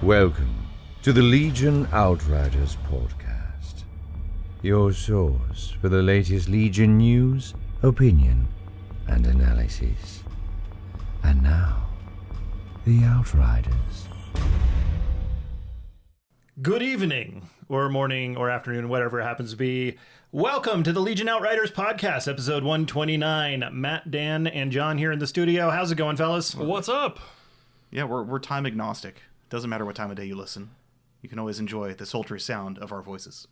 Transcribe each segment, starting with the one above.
Welcome to the Legion Outriders podcast, your source for the latest Legion news, opinion, and analysis. And now, the Outriders. Good evening, or morning, or afternoon, whatever it happens to be. Welcome to the Legion Outriders podcast, episode 129. Matt, Dan, and John here in the studio. How's it going, fellas? What's up? Yeah, we're time agnostic. Doesn't matter what time of day you listen. You can always enjoy the sultry sound of our voices.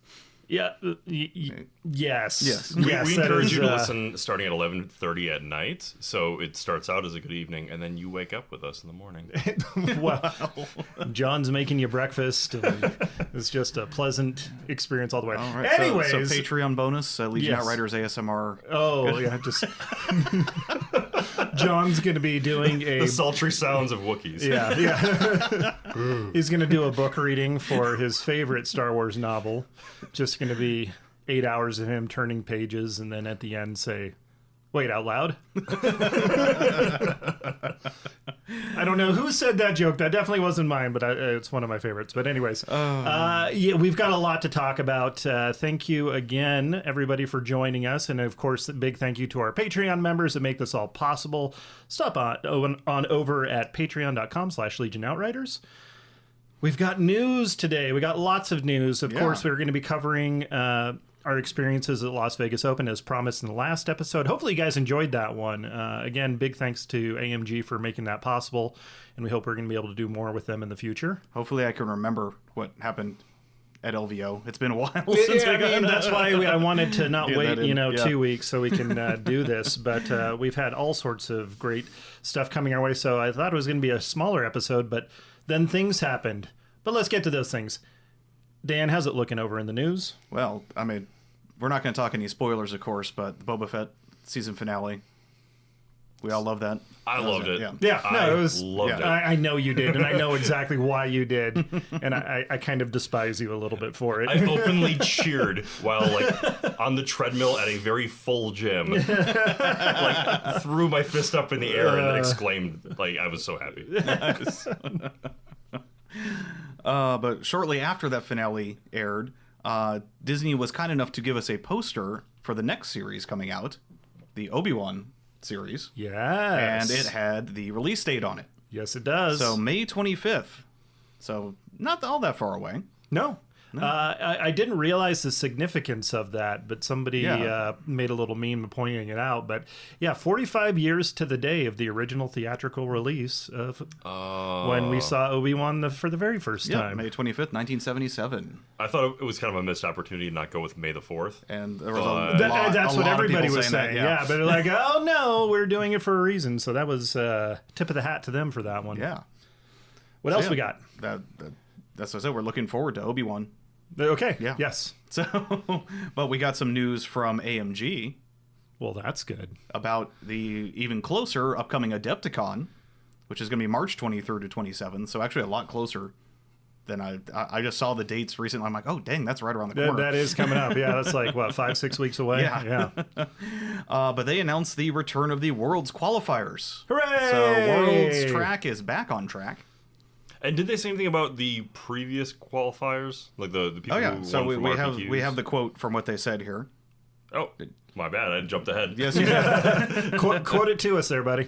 Yeah, yes. Yes. We that encourage is, you to listen starting at 11:30 at night, so it starts out as a good evening, and then you wake up with us in the morning. Wow. John's making you breakfast, and it's just a pleasant experience all the way. All right. Anyways. So Patreon bonus, Legion Yes. Outriders ASMR. Oh, yeah, just... John's going to be doing a... The sultry sounds of Wookiees. Yeah. He's going to do a book reading for his favorite Star Wars novel. Just going to be 8 hours of him turning pages and then at the end say, wait, out loud? I don't know who said that joke. That definitely wasn't mine, but it's one of my favorites. But anyways, yeah, we've got a lot to talk about. Thank you again, everybody, for joining us. And of course, a big thank you to our Patreon members that make this all possible. Stop on over at patreon.com/Legion Outriders. We've got news today. We got lots of news. Of course, we're going to be covering our experiences at Las Vegas Open as promised in the last episode. Hopefully you guys enjoyed that one. Again, big thanks to AMG for making that possible, and we hope we're going to be able to do more with them in the future. Hopefully I can remember what happened at LVO. It's been a while since we got that's why I wanted to not Get wait, that in. 2 weeks so we can do this. But we've had all sorts of great stuff coming our way, so I thought it was going to be a smaller episode, but then things happened. But let's get to those things. Dan, how's it looking over in the news? Well, I mean, we're not going to talk any spoilers, of course, but the Boba Fett season finale. We all love that. I loved it. Yeah, no, it was. Loved it. I know you did, and I know exactly why you did, and I kind of despise you a little bit for it. I openly cheered while on the treadmill at a very full gym. Threw my fist up in the air and exclaimed, I was so happy. But shortly after that finale aired, Disney was kind enough to give us a poster for the next series coming out, the Obi-Wan series. Yes. And it had the release date on it. Yes, it does. So May 25th. So not all that far away. No. I didn't realize the significance of that, but somebody made a little meme pointing it out. But yeah, 45 years to the day of the original theatrical release of when we saw Obi-Wan for the very first time. May 25th, 1977. I thought it was kind of a missed opportunity to not go with May the 4th. And there was that's what everybody was saying. That, but they're like, oh no, we're doing it for a reason. So that was tip of the hat to them for that one. Yeah. What else we got? That's what I said. We're looking forward to Obi-Wan. Okay. Yeah. Yes. So, but we got some news from AMG. Well, that's good. About the even closer upcoming Adepticon, which is going to be March 23rd to 27th. So actually a lot closer than I just saw the dates recently. I'm like, oh, dang, that's right around the corner. That is coming up. Yeah, that's like, what, 5-6 weeks away? Yeah. But they announced the return of the Worlds qualifiers. Hooray! So Worlds track is back on track. And did they say anything about the previous qualifiers? Like the people who So won from RPQs? we have the quote from what they said here. Oh, my bad. I jumped ahead. Yes, you did. Quote it to us there, buddy.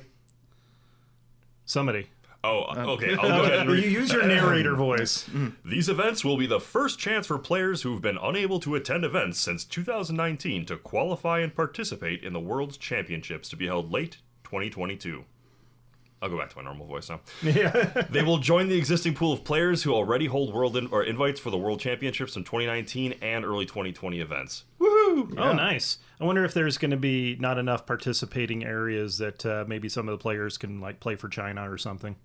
Somebody. Oh, okay. I'll go ahead and read. You use your narrator voice. These events will be the first chance for players who've been unable to attend events since 2019 to qualify and participate in the World's Championships to be held late 2022. I'll go back to my normal voice now. Yeah. They will join the existing pool of players who already hold invites for the World Championships in 2019 and early 2020 events. Woohoo! Yeah. Oh, nice. I wonder if there's going to be not enough participating areas that maybe some of the players can play for China or something.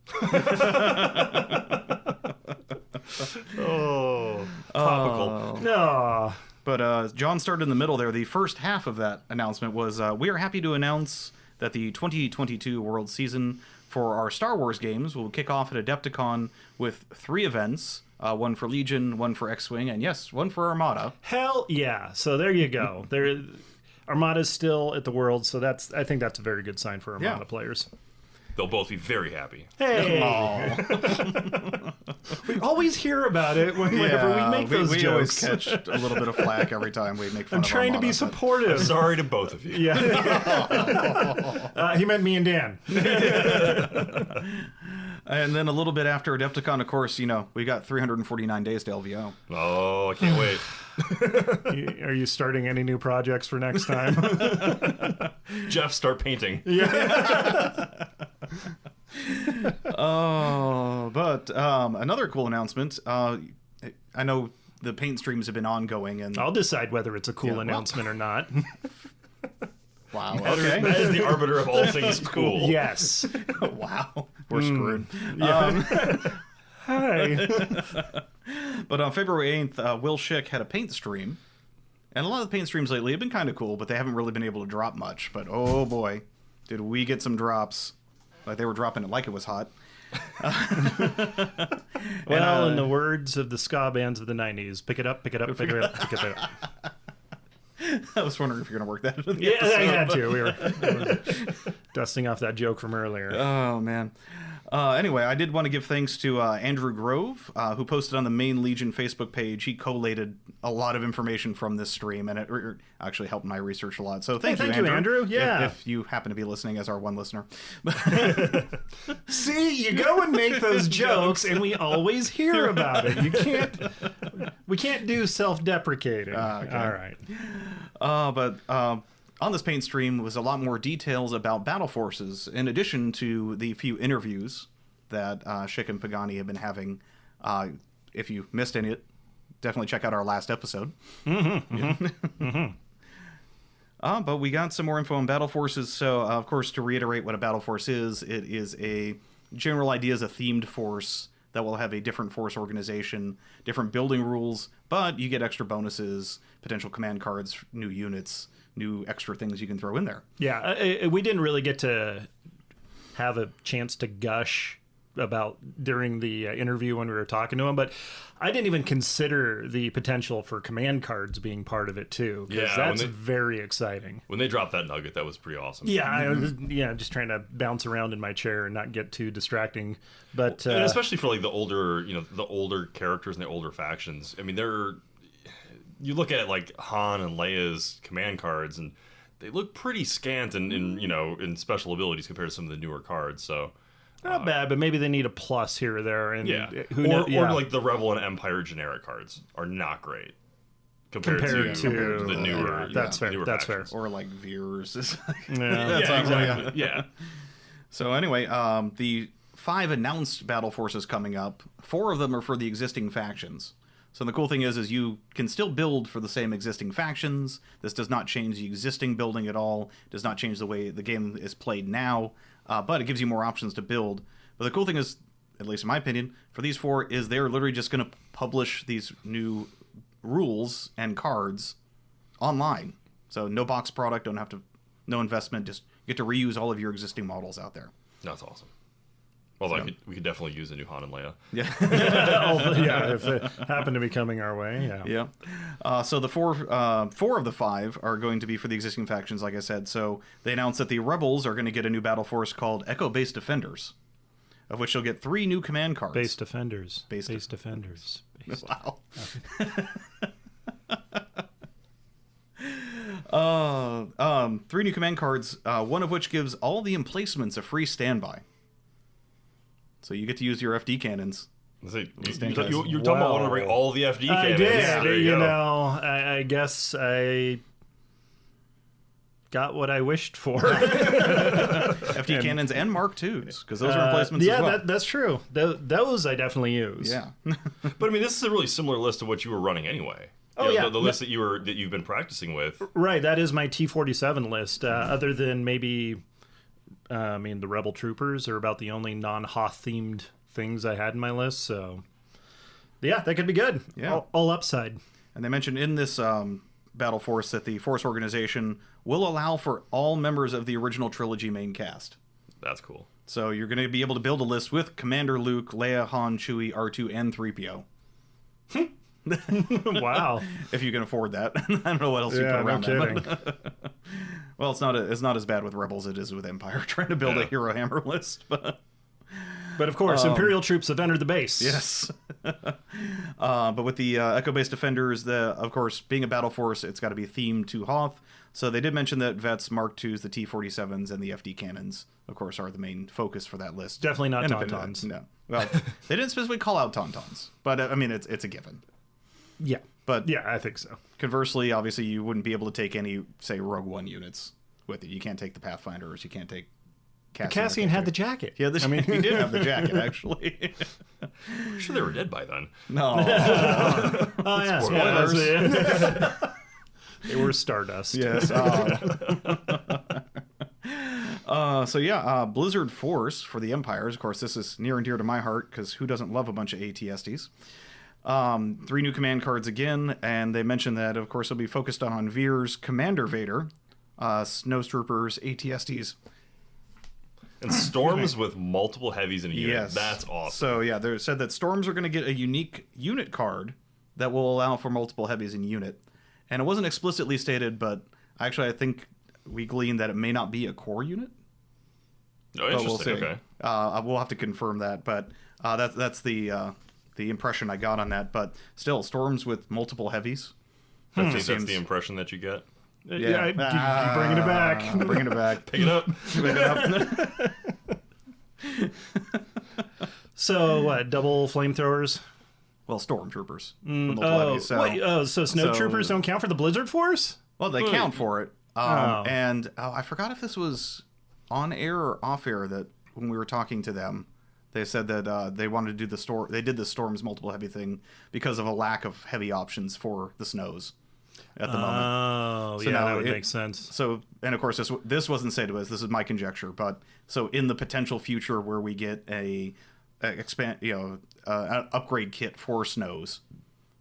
Oh, topical. No. But John started in the middle there. The first half of that announcement was, we are happy to announce that the 2022 World Season for our Star Wars games will kick off at Adepticon with 3 events. One for Legion, one for X-Wing, and yes, one for Armada. Hell yeah. So there you go. Armada's still at the World, so I think that's a very good sign for Armada players. They'll both be very happy. Hey! always hear about it whenever we make those we always jokes. catch a little bit of flack every time we make fun I'm of trying to Armada, be but- supportive. Sorry to both of you. Yeah. He meant me and Dan. And then a little bit after Adepticon, of course, we got 349 days to LVO. Oh, I can't wait. Are you starting any new projects for next time? Jeff, start painting. But another cool announcement. I know the paint streams have been ongoing, and I'll decide whether it's a cool well- announcement or not. wow, That okay, is the arbiter of all things cool. Yes. wow, we're screwed. Hi. But on February 8th, Will Schick had a paint stream, and a lot of the paint streams lately have been kind of cool, but they haven't really been able to drop much. But oh boy, did we get some drops! Like they were dropping it like it was hot. Well, in the words of the ska bands of the 90s, pick it up, pick it up, pick it up, pick it up. I was wondering if you're going to work that into the Yeah, episode. I had to. We were dusting off that joke from earlier. Oh, man. Anyway, I did want to give thanks to Andrew Grove, who posted on the main Legion Facebook page. He collated a lot of information from this stream, and it actually helped my research a lot. So thank you, Andrew. Yeah. If you happen to be listening as our one listener. See, you go and make those jokes, and we always hear about it. We can't do self-deprecating. Okay. All right. But on this paint stream was a lot more details about battle forces, in addition to the few interviews that Schick and Pagani have been having. If you missed any, definitely check out our last episode. But we got some more info on battle forces. So, of course, to reiterate what a battle force is, it is a general idea as a themed force that will have a different force organization, different building rules, but you get extra bonuses, potential command cards, new units, new extra things you can throw in there. Yeah, we didn't really get to have a chance to gush about during the interview when we were talking to him, but I didn't even consider the potential for command cards being part of it too, because Yeah, that's very exciting. When they dropped that nugget, that was pretty awesome. Yeah, I was, just trying to bounce around in my chair and not get too distracting. But and especially for like the older characters and the older factions. I mean, you look at like Han and Leia's command cards, and they look pretty scant in special abilities compared to some of the newer cards. So not bad, but maybe they need a plus here or there. And yeah, or like the Rebel and Empire generic cards are not great compared to the newer. That's fair. Newer That's fair. factions. Or like Veers. Yeah. Yeah, exactly. Yeah. So anyway, the 5 announced battle forces coming up, 4 of them are for the existing factions. So the cool thing is you can still build for the same existing factions. This does not change the existing building at all. Does not change the way the game is played now, but it gives you more options to build. But the cool thing is, at least in my opinion, for these 4 is they're literally just going to publish these new rules and cards online. So no box product, no investment, just get to reuse all of your existing models out there. That's awesome. Although we could definitely use a new Han and Leia. Yeah. If it happened to be coming our way, yeah. Yeah. So the 4 of the 5 are going to be for the existing factions, like I said. So they announced that the Rebels are going to get a new battle force called Echo-Based Defenders, of which they'll get 3 new command cards. Base defenders. Base defenders. Wow. 3 new command cards, one of which gives all the emplacements a free standby. So you get to use your FD cannons. You're Stand talking Wow. about wanting to bring all the FD I cannons. did. There You go. know, I guess I got what I wished for. FD cannons and Mark IIs, because those are replacements yeah, as well. that's true. Those I definitely use. Yeah. But I mean, this is a really similar list to what you were running anyway. Oh, yeah. The list that you've been practicing with. Right, that is my T-47 list. Other than maybe, the Rebel Troopers are about the only non-Hoth themed things I had in my list. So, yeah, that could be good. Yeah. All upside. And they mentioned in this battle force that the force organization will allow for all members of the original trilogy main cast. That's cool. So you're going to be able to build a list with Commander Luke, Leia, Han, Chewie, R2, and 3PO. Wow. If you can afford that. I don't know what else you Yeah, put around no that. kidding. but- well, it's not as bad with Rebels as it is with Empire, trying to build a Hero Hammer list. But But of course, Imperial troops have entered the base. yes. But with the Echo-based defenders, of course, being a battle force, it's got to be themed to Hoth. So they did mention that Vets, Mark IIs, the T-47s, and the FD cannons, of course, are the main focus for that list. Definitely not Independent. Tauntauns. No. Well, they didn't specifically call out Tauntauns, but I mean, it's a given. Yeah. But Yeah, I think so. conversely, obviously, you wouldn't be able to take any, say, Rogue One units with it. You can't take the Pathfinders. You can't take Cassian had the jacket. Yeah, he did have the jacket, actually. I'm sure they were dead by then. No. Oh, yeah. Spoilers. Yeah. They were Stardust. Yes. Blizzard Force for the Empires. Of course, this is near and dear to my heart because who doesn't love a bunch of ATSDs? 3 new command cards again, and they mentioned that, of course, it'll be focused on Veer's Commander Vader, Snowtroopers, ATSDs. And Storms with multiple heavies in a unit. Yes. That's awesome. So, yeah, they said that Storms are going to get a unique unit card that will allow for multiple heavies in unit. And it wasn't explicitly stated, but actually I think we gleaned that it may not be a core unit. Oh, But we'll interesting. see. Okay. We'll have to confirm that, but that's the impression I got on that. But still, Storms with multiple heavies. I That think just that's seems- the impression that you get. Yeah, keep bringing it back. Bringing it back. Pick it up. Pick it up. So, what, double flamethrowers? Well, Stormtroopers. with multiple heavies, so, So snowtroopers don't count for the Blizzard Force? well, they count for it. Oh. And I forgot if this was on air or off air that when we were talking to them, they said that they wanted to do they did the Storms multiple heavy thing because of a lack of heavy options for the snows at the moment. Oh, So yeah, now that would it- make sense. So, and of course, this wasn't said to us. This is my conjecture, but so in the potential future where we get an upgrade kit for snows,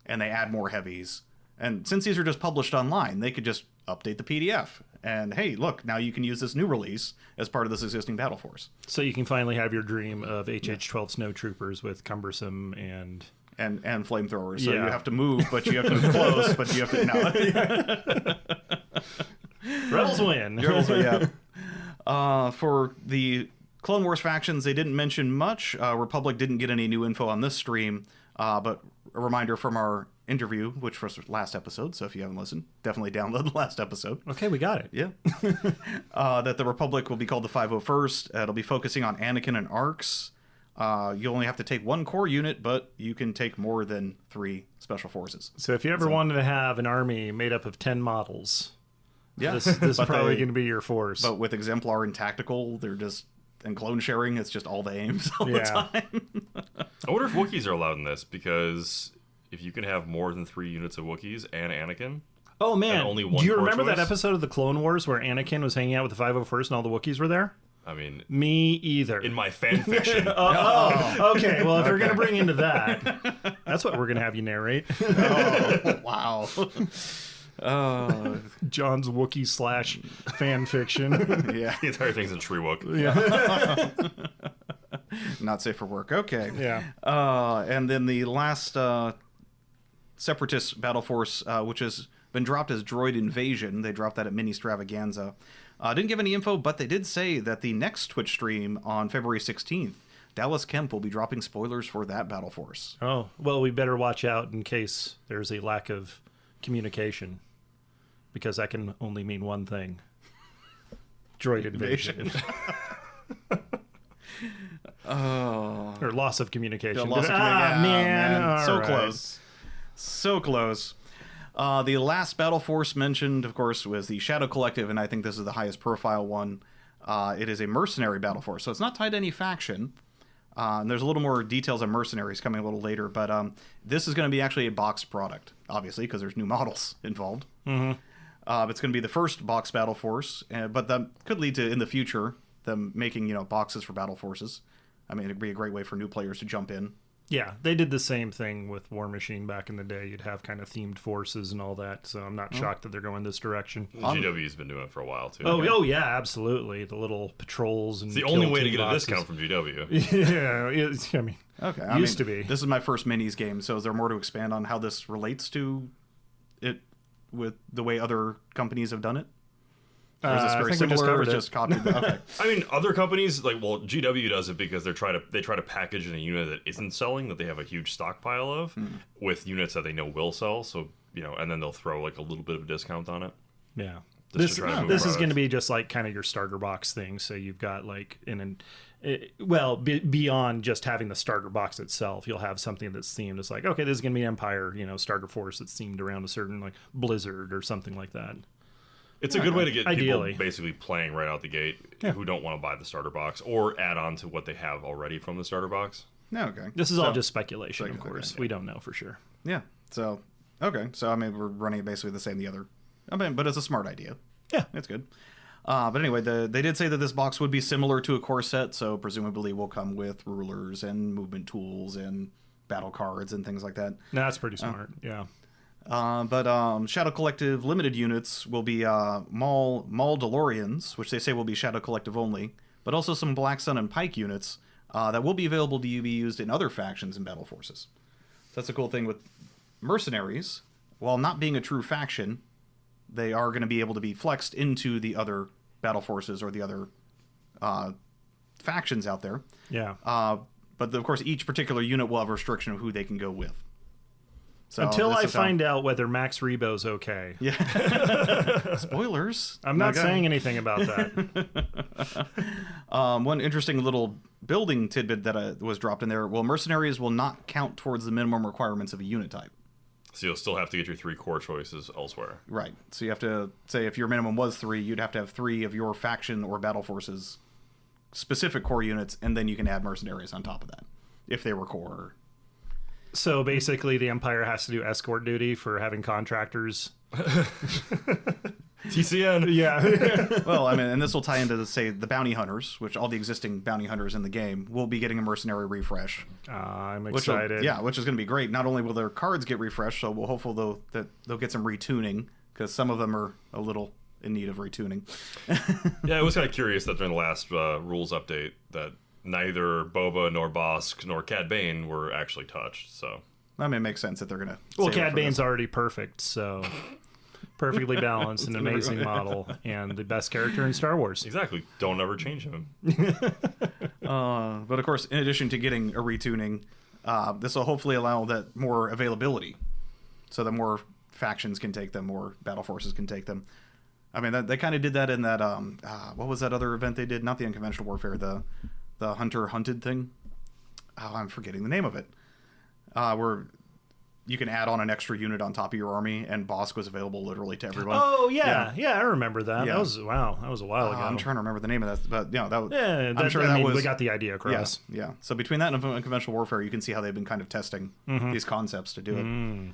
and they add more heavies, and since these are just published online, they could just update the PDF. And hey, look, now you can use this new release as part of this existing battle force. So you can finally have your dream of HH-12 snowtroopers with cumbersome and... And flamethrowers. So Yeah. you have to move, but you have to move close, but you have to no. Rebels win. For the Clone Wars factions, they didn't mention much. Republic didn't get any new info on this stream, but a reminder from our interview, which was last episode, so if you haven't listened, definitely download the last episode. Okay, we got it. Yeah. That the Republic will be called the 501st. It'll be focusing on Anakin and Arcs. You only have to take 1 core unit, but you can take more than 3 special forces. So if you ever wanted to have an army made up of 10 models, Yeah. this is But probably they- going to be your force. But with Exemplar and Tactical, they're just... And clone sharing, it's just all the aims all the Yeah. time. I wonder if Wookiees are allowed in this, because if you can have more than 3 units of Wookiees and Anakin, oh, man. and only one Do you core remember that choice? episode of the Clone Wars where Anakin was hanging out with the 501st and all the Wookiees were there? I mean, Me either. in my fan fiction, Okay, well, if we're going to bring into that, that's what we're going to have you narrate. Wow. John's Wookiee / fan fiction. Yeah. the entire thing's in Shreewook. Not safe for work. Okay. Yeah. And then the last Separatist battle force, which has been dropped as Droid Invasion. They dropped that at Mini Stravaganza. Didn't give any info, but they did say that the next Twitch stream on February 16th, Dallas Kemp will be dropping spoilers for that battle force. Oh, well, we better watch out in case there's a lack of communication, because that can only mean one thing. Droid invasion. Oh. Or loss of communication. Loss of Man. All So right. close. So close. The last battle force mentioned, of course, was the Shadow Collective, and I think this is the highest profile one. It is a mercenary battle force, so it's not tied to any faction. And there's a little more details on mercenaries coming a little later, but this is going to be actually a boxed product, obviously, because there's new models involved. Mm-hmm. It's going to be the first box battle force, but that could lead to, in the future, them making boxes for battle forces. I mean, it'd be a great way for new players to jump in. Yeah, they did the same thing with War Machine back in the day. You'd have kind of themed forces and all that, so I'm not shocked that they're going this direction. GW's been doing it for a while, too. Oh, yeah, absolutely. The little patrols and It's the only kill way to team get a boxes. discount from GW. Yeah, I mean, Okay. used to be. This is my first minis game, so is there more to expand on how this relates to it with the way other companies have done it? Or is this I very think we just similar? Or covered is it. just copied? Okay. I mean, other companies GW does it because they try to package in a unit that isn't selling, that they have a huge stockpile of, with units that they know will sell. So and then they'll throw like a little bit of a discount on it. Yeah. Just to try to move This is products. going to be just like kind of your starter box thing. So you've got like beyond just having the starter box itself, you'll have something that's themed. It's like, okay, this is going to be Empire, starter force that's themed around a certain like Blizzard or something like that. It's a good way to get Ideally. people basically playing right out the gate who don't want to buy the starter box or add on to what they have already from the starter box. No, okay. This is all just speculation, of okay, course. okay. We don't know for sure. Yeah. So, okay. So, I mean, we're running it basically the same the other. I mean, but it's a smart idea. Yeah. It's good. But anyway, they did say that this box would be similar to a core set, so presumably will come with rulers and movement tools and battle cards and things like that. No, that's pretty smart. Yeah. But Shadow Collective limited units will be Maul DeLoreans, which they say will be Shadow Collective only, but also some Black Sun and Pike units that will be available to be used in other factions and battle forces. So that's a cool thing with mercenaries. While not being a true faction, they are going to be able to be flexed into the other battle forces or the other factions out there. Yeah. But of course, each particular unit will have a restriction of who they can go with. So Until this I is how- find out whether Max Rebo's okay. Yeah. Spoilers. I'm not Okay. saying anything about that. One interesting little building tidbit that was dropped in there. Well, mercenaries will not count towards the minimum requirements of a unit type. So you'll still have to get your 3 core choices elsewhere. Right. So you have to say if your minimum was 3, you'd have to have 3 of your faction or battle forces specific core units, and then you can add mercenaries on top of that if they were core. So basically, the Empire has to do escort duty for having contractors. TCN. Yeah. Well, I mean, and this will tie into, say, the bounty hunters, which all the existing bounty hunters in the game will be getting a mercenary refresh. I'm Which will- excited. which is going to be great. Not only will their cards get refreshed, so we'll hopefully that they'll get some retuning, because some of them are a little in need of retuning. Yeah, I was kind of curious that during the last rules update that neither Boba nor Bosk nor Cad Bane were actually touched. So I mean, it makes sense that they're going to. Well, Cad Bane's already perfect, so perfectly balanced, an amazing model, and the best character in Star Wars. exactly, don't ever change him. But of course, in addition to getting a retuning, this will hopefully allow that more availability, so that more factions can take them, more battle forces can take them. I mean, they kind of did that in that. What was that other event they did? Not the unconventional warfare, the hunter hunted thing. Oh, I'm forgetting the name of it. Where you can add on an extra unit on top of your army, and Bosk was available literally to everyone. Oh yeah, I remember that. Yeah. That was a while ago. I'm trying to remember the name of that, but that. Yeah, I'm sure that was. we got the idea across. Yeah. So between that and unconventional warfare, you can see how they've been kind of testing these concepts to do it.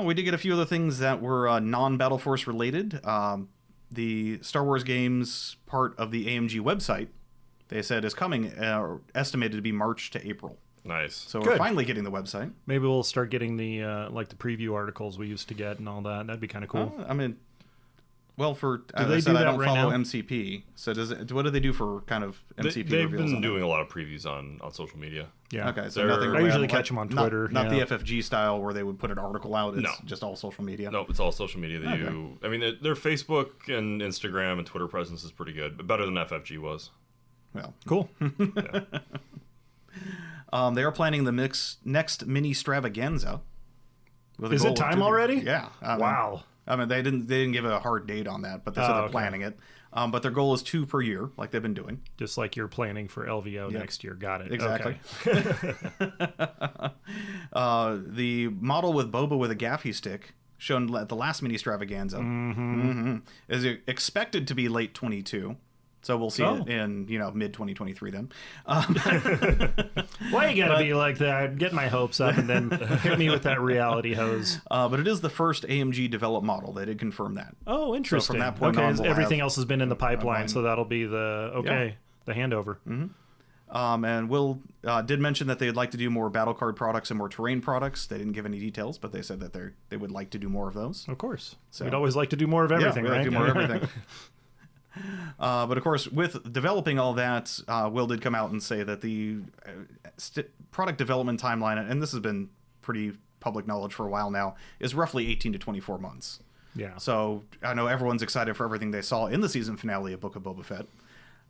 We did get a few other things that were non-Battle Force related. The Star Wars games part of the AMG website, they said, is coming, estimated to be March to April. Nice. So Good. we're finally getting the website. Maybe we'll start getting the the preview articles we used to get and all that. That'd be kind of cool. I mean, well, as they I said, do I that don't right follow now? MCP. So what do they do for kind of MCP They've reveals? been on that? doing a lot of previews on social media. Yeah. Okay, so They're- nothing. I usually like- catch 'em on not- Twitter, Not yeah. the FFG style where they would put an article out. It's No. just all social media. No, it's all social media. I mean, their Facebook and Instagram and Twitter presence is pretty good, but better than FFG was. Well, Cool. they are planning the next mini extravaganza. with the Is it goal of time doing- already? Yeah. Wow. I mean, they didn't give a hard date on that, but they said they're okay. planning it. But their goal is 2 per year, like they've been doing. Just like you're planning for LVO next year. Got it. Exactly. Okay. The model with Boba with a gaffy stick, shown at the last mini extravaganza, is expected to be late 22. So we'll see it in mid 2023 then. Why you gotta be like that? Get my hopes up and then hit me with that reality hose. But it is the first AMG developed model. They did confirm that. Oh, interesting. that point okay, on, we'll everything have else has been in the pipeline, so that'll be the handover. And Will did mention that they'd like to do more battle card products and more terrain products. They didn't give any details, but they said that they would like to do more of those. Of course. So- We'd always like to do more of everything, yeah, we right? like to do more of everything. But of course, with developing all that, Will did come out and say that the product development timeline, and this has been pretty public knowledge for a while now, is roughly 18 to 24 months. Yeah. So I know everyone's excited for everything they saw in the season finale of Book of Boba Fett.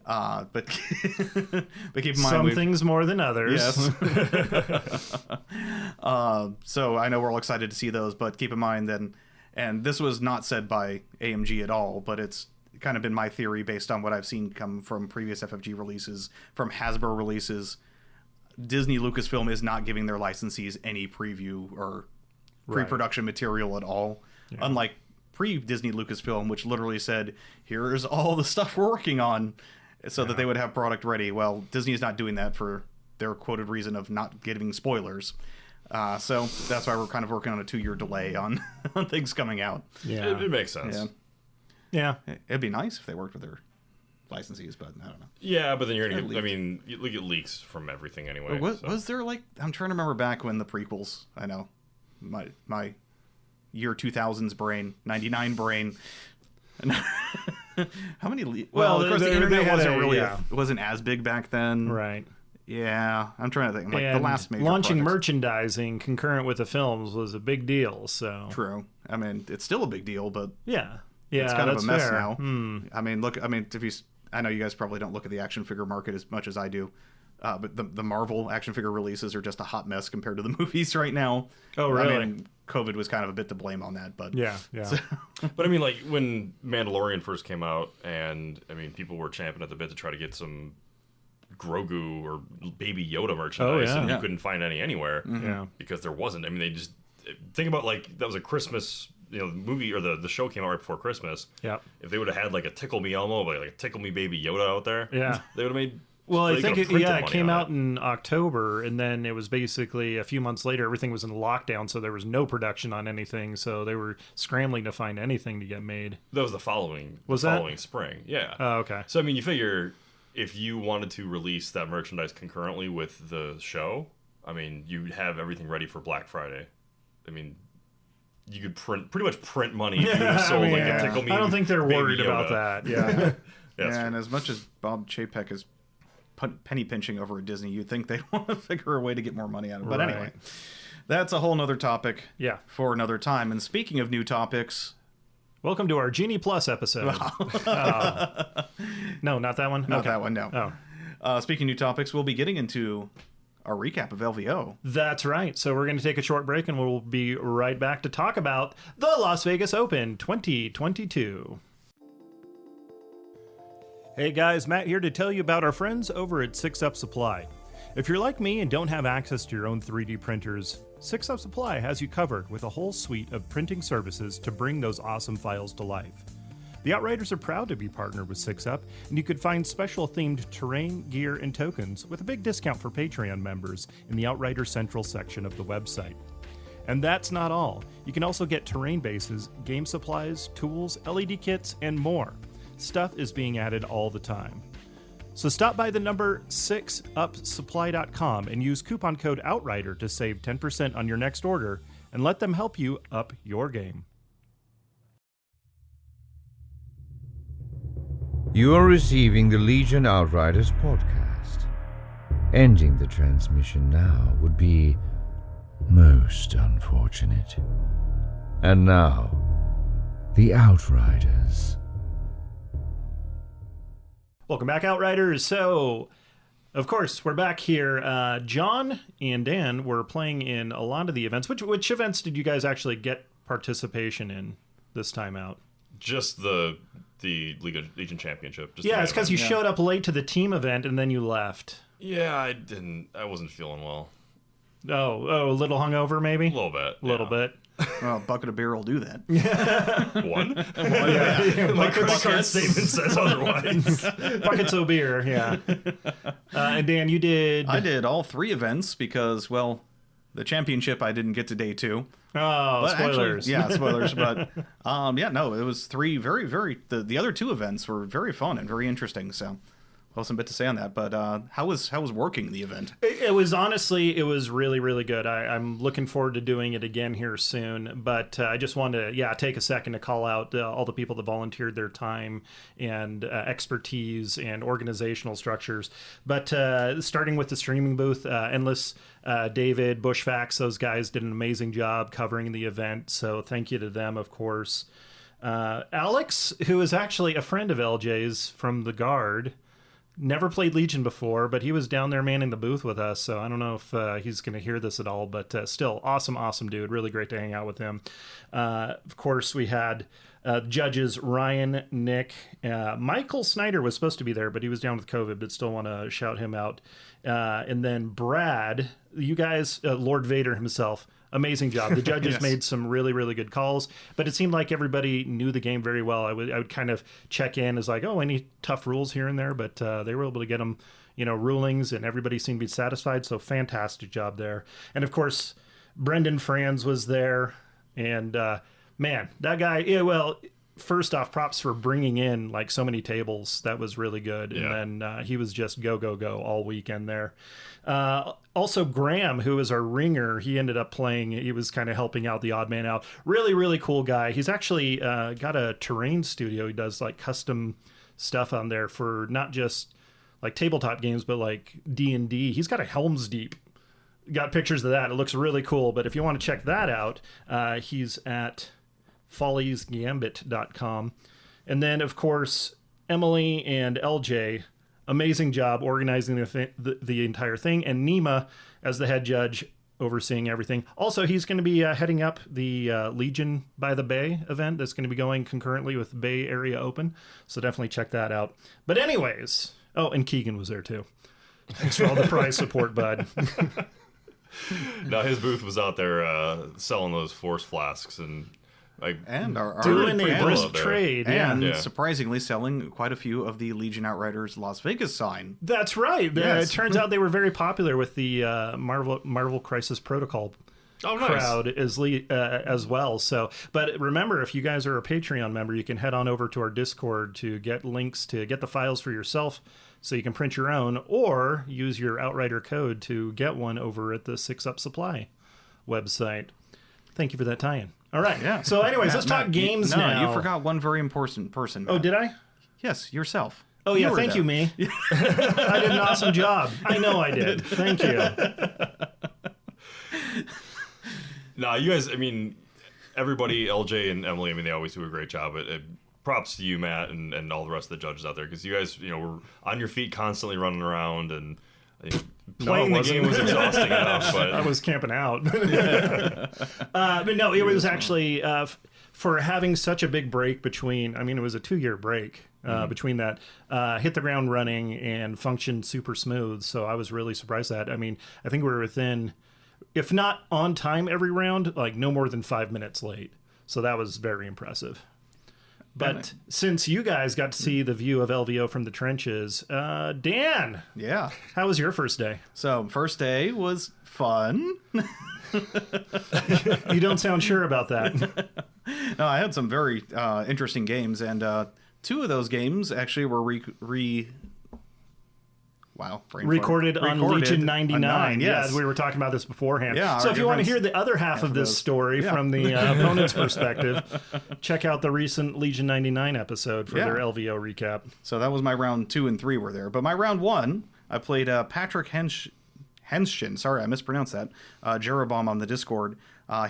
But but keep in mind, Some things more than others. yes. So I know we're all excited to see those, but keep in mind then, and this was not said by AMG at all, but it's kind of been my theory based on what I've seen come from previous FFG releases, from Hasbro releases. Disney Lucasfilm is not giving their licensees any preview or pre-production material at all, unlike pre-Disney Lucasfilm, which literally said, here's all the stuff we're working on, so that they would have product ready. Well, Disney is not doing that for their quoted reason of not giving spoilers. So that's why we're kind of working on a 2-year delay on, on things coming out. Yeah. It makes sense. Yeah. It'd be nice if they worked with their licensees, but I don't know. Yeah, but then you're going to get, I mean, you get leaks from everything anyway. Was there like, I'm trying to remember back when the prequels, I know, my year 2000s brain, 99 brain. How many well, of course the internet wasn't really wasn't as big back then, right? Yeah, I'm trying to think. Like and the last major launching projects. Merchandising concurrent with the films was a big deal. So true. I mean, it's still a big deal, but yeah, it's kind of a mess fair. now. I mean, look. I mean, I know you guys probably don't look at the action figure market as much as I do. But the Marvel action figure releases are just a hot mess compared to the movies right now. Oh, really? I mean, COVID was kind of a bit to blame on that, but yeah. But I mean, like when Mandalorian first came out, and I mean, people were champing at the bit to try to get some Grogu or Baby Yoda merchandise, and you couldn't find any anywhere. Yeah, because there wasn't. I mean, they just think about like that was a Christmas. Movie or the show came out right before Christmas. Yeah. If they would have had like a Tickle Me Elmo, like a Tickle Me Baby Yoda out there, they would have made. Well, I think it came out it. in October, and then it was basically a few months later, everything was in lockdown, so there was no production on anything, so they were scrambling to find anything to get made. That was the following spring. Yeah. Oh, okay. So, I mean, you figure if you wanted to release that merchandise concurrently with the show, I mean, you'd have everything ready for Black Friday. I mean, you could pretty much print money if you would have sold like a Tickle Me. I don't think they're Baby worried Yoda. about that. Yeah. And as much as Bob Chapek is penny pinching over at Disney, you'd think they'd want to figure a way to get more money out of it. But anyway, that's a whole nother topic for another time. And speaking of new topics, welcome to our Genie Plus episode. No, not that one? Not that one, no. Speaking of new topics, we'll be getting into our recap of LVO. That's right. So we're going to take a short break, and we'll be right back to talk about the Las Vegas Open 2022. Hey guys, Matt here to tell you about our friends over at 6UP Supply. If you're like me and don't have access to your own 3D printers, 6UP Supply has you covered with a whole suite of printing services to bring those awesome files to life. The Outriders are proud to be partnered with 6UP, and you could find special themed terrain, gear, and tokens with a big discount for Patreon members in the Outriders Central section of the website. And that's not all. You can also get terrain bases, game supplies, tools, LED kits, and more. Stuff is being added all the time. So stop by the number 6upsupply.com and use coupon code OUTRIDER to save 10% on your next order, and let them help you up your game. You are receiving the Legion Outriders podcast. Ending the transmission now would be most unfortunate. And now, the Outriders. Welcome back, Outriders. So, of course, we're back here. John and Dan were playing in a lot of the events. Which events did you guys actually get participation in this time out? Just the Legion Championship. Just it's because you showed up late to the team event and then you left. Yeah, I wasn't feeling well. Oh, a little hungover maybe? A little bit. A little bit. Well, a bucket of beer will do that. One? My credit card statement says otherwise. Buckets of beer, yeah. And Dan, you did... I did all 3 events because, well, the championship I didn't get to day 2. Oh, but spoilers. Actually, spoilers. But, it was 3 very, very... The other 2 events were very fun and very interesting, so... Well, some bit to say on that, but how was working the event? It was really, really good. I'm looking forward to doing it again here soon, but I just wanted to take a second to call out all the people that volunteered their time and expertise and organizational structures. But starting with the streaming booth, Endless, David, Bushfax, those guys did an amazing job covering the event, so thank you to them, of course. Alex, who is actually a friend of LJ's from the Guard, never played Legion before, but he was down there manning the booth with us, so I don't know if he's going to hear this at all, but still, awesome dude. Really great to hang out with him. Of course, we had judges Ryan, Nick, Michael Snyder was supposed to be there, but he was down with COVID, but still want to shout him out. And then Brad, you guys, Lord Vader himself, amazing job. The judges Yes. made some really good calls, but it seemed like everybody knew the game very well. I would kind of check in as like, oh, any tough rules here and there, but they were able to get them, rulings, and everybody seemed to be satisfied. So fantastic job there. And of course, Brendan Franz was there, and man, that guy. Yeah, well, first off, props for bringing in like so many tables. That was really good. Yeah. And then he was just go all weekend there. Also, Graham, who is our ringer, he ended up playing. He was kind of helping out the odd man out. Really cool guy. He's actually got a terrain studio. He does like custom stuff on there for not just like tabletop games, but like D&D. He's got a Helm's Deep. Got pictures of that. It looks really cool. But if you want to check that out, he's at folliesgambit.com. And then, of course, Emily and LJ, amazing job organizing the entire thing. And Nima, as the head judge, overseeing everything. Also, he's going to be heading up the Legion by the Bay event that's going to be going concurrently with Bay Area Open. So definitely check that out. But anyways, oh, and Keegan was there too. Thanks for all the prize support, bud. Now his booth was out there selling those force flasks and like our Doing pretty a cool brisk out there. trade. and Yeah. surprisingly selling quite a few of the Legion Outriders Las Vegas sign. That's right. Yes. It turns out they were very popular with the Marvel Crisis Protocol Oh, nice. crowd as well. So, but remember, if you guys are a Patreon member, you can head on over to our Discord to get links to get the files for yourself, so you can print your own, or use your Outrider code to get one over at the 6 Up Supply website. Thank you for that tie-in. All right. Yeah. So, anyways, let's talk Matt, games no, now. you forgot one very important person. Oh, Matt. did I? Yes, yourself. Oh, yeah. were Thank there. you, me. I did an awesome job. I know I did. Thank you. Nah, you guys, I mean, everybody, LJ and Emily, I mean, they always do a great job. Props to you, Matt, and all the rest of the judges out there, because you guys, were on your feet constantly running around, and playing the game was exhausting enough. But I was camping out. But no, it was actually for having such a big break between, I mean, it was a 2-year break between that, hit the ground running and functioned super smooth. So I was really surprised at that. I mean, I think we were within, if not on time every round, like no more than 5 minutes late. So that was very impressive. But since you guys got to see the view of LVO from the trenches, Dan, Yeah. how was your first day? So first day was fun. You don't sound sure about that. No, I had some very interesting games, and 2 of those games actually were Recorded on Legion 99. Yes. Yeah, we were talking about this beforehand. Yeah, so our if you want to difference- hear the other half of this those. story Yeah. from the opponent's perspective, check out the recent Legion 99 episode for Yeah. their LVO recap. So that was my round 2 and 3 were there. But my round 1, I played Patrick Henshin. Sorry, I mispronounced that. Jeroboam on the Discord.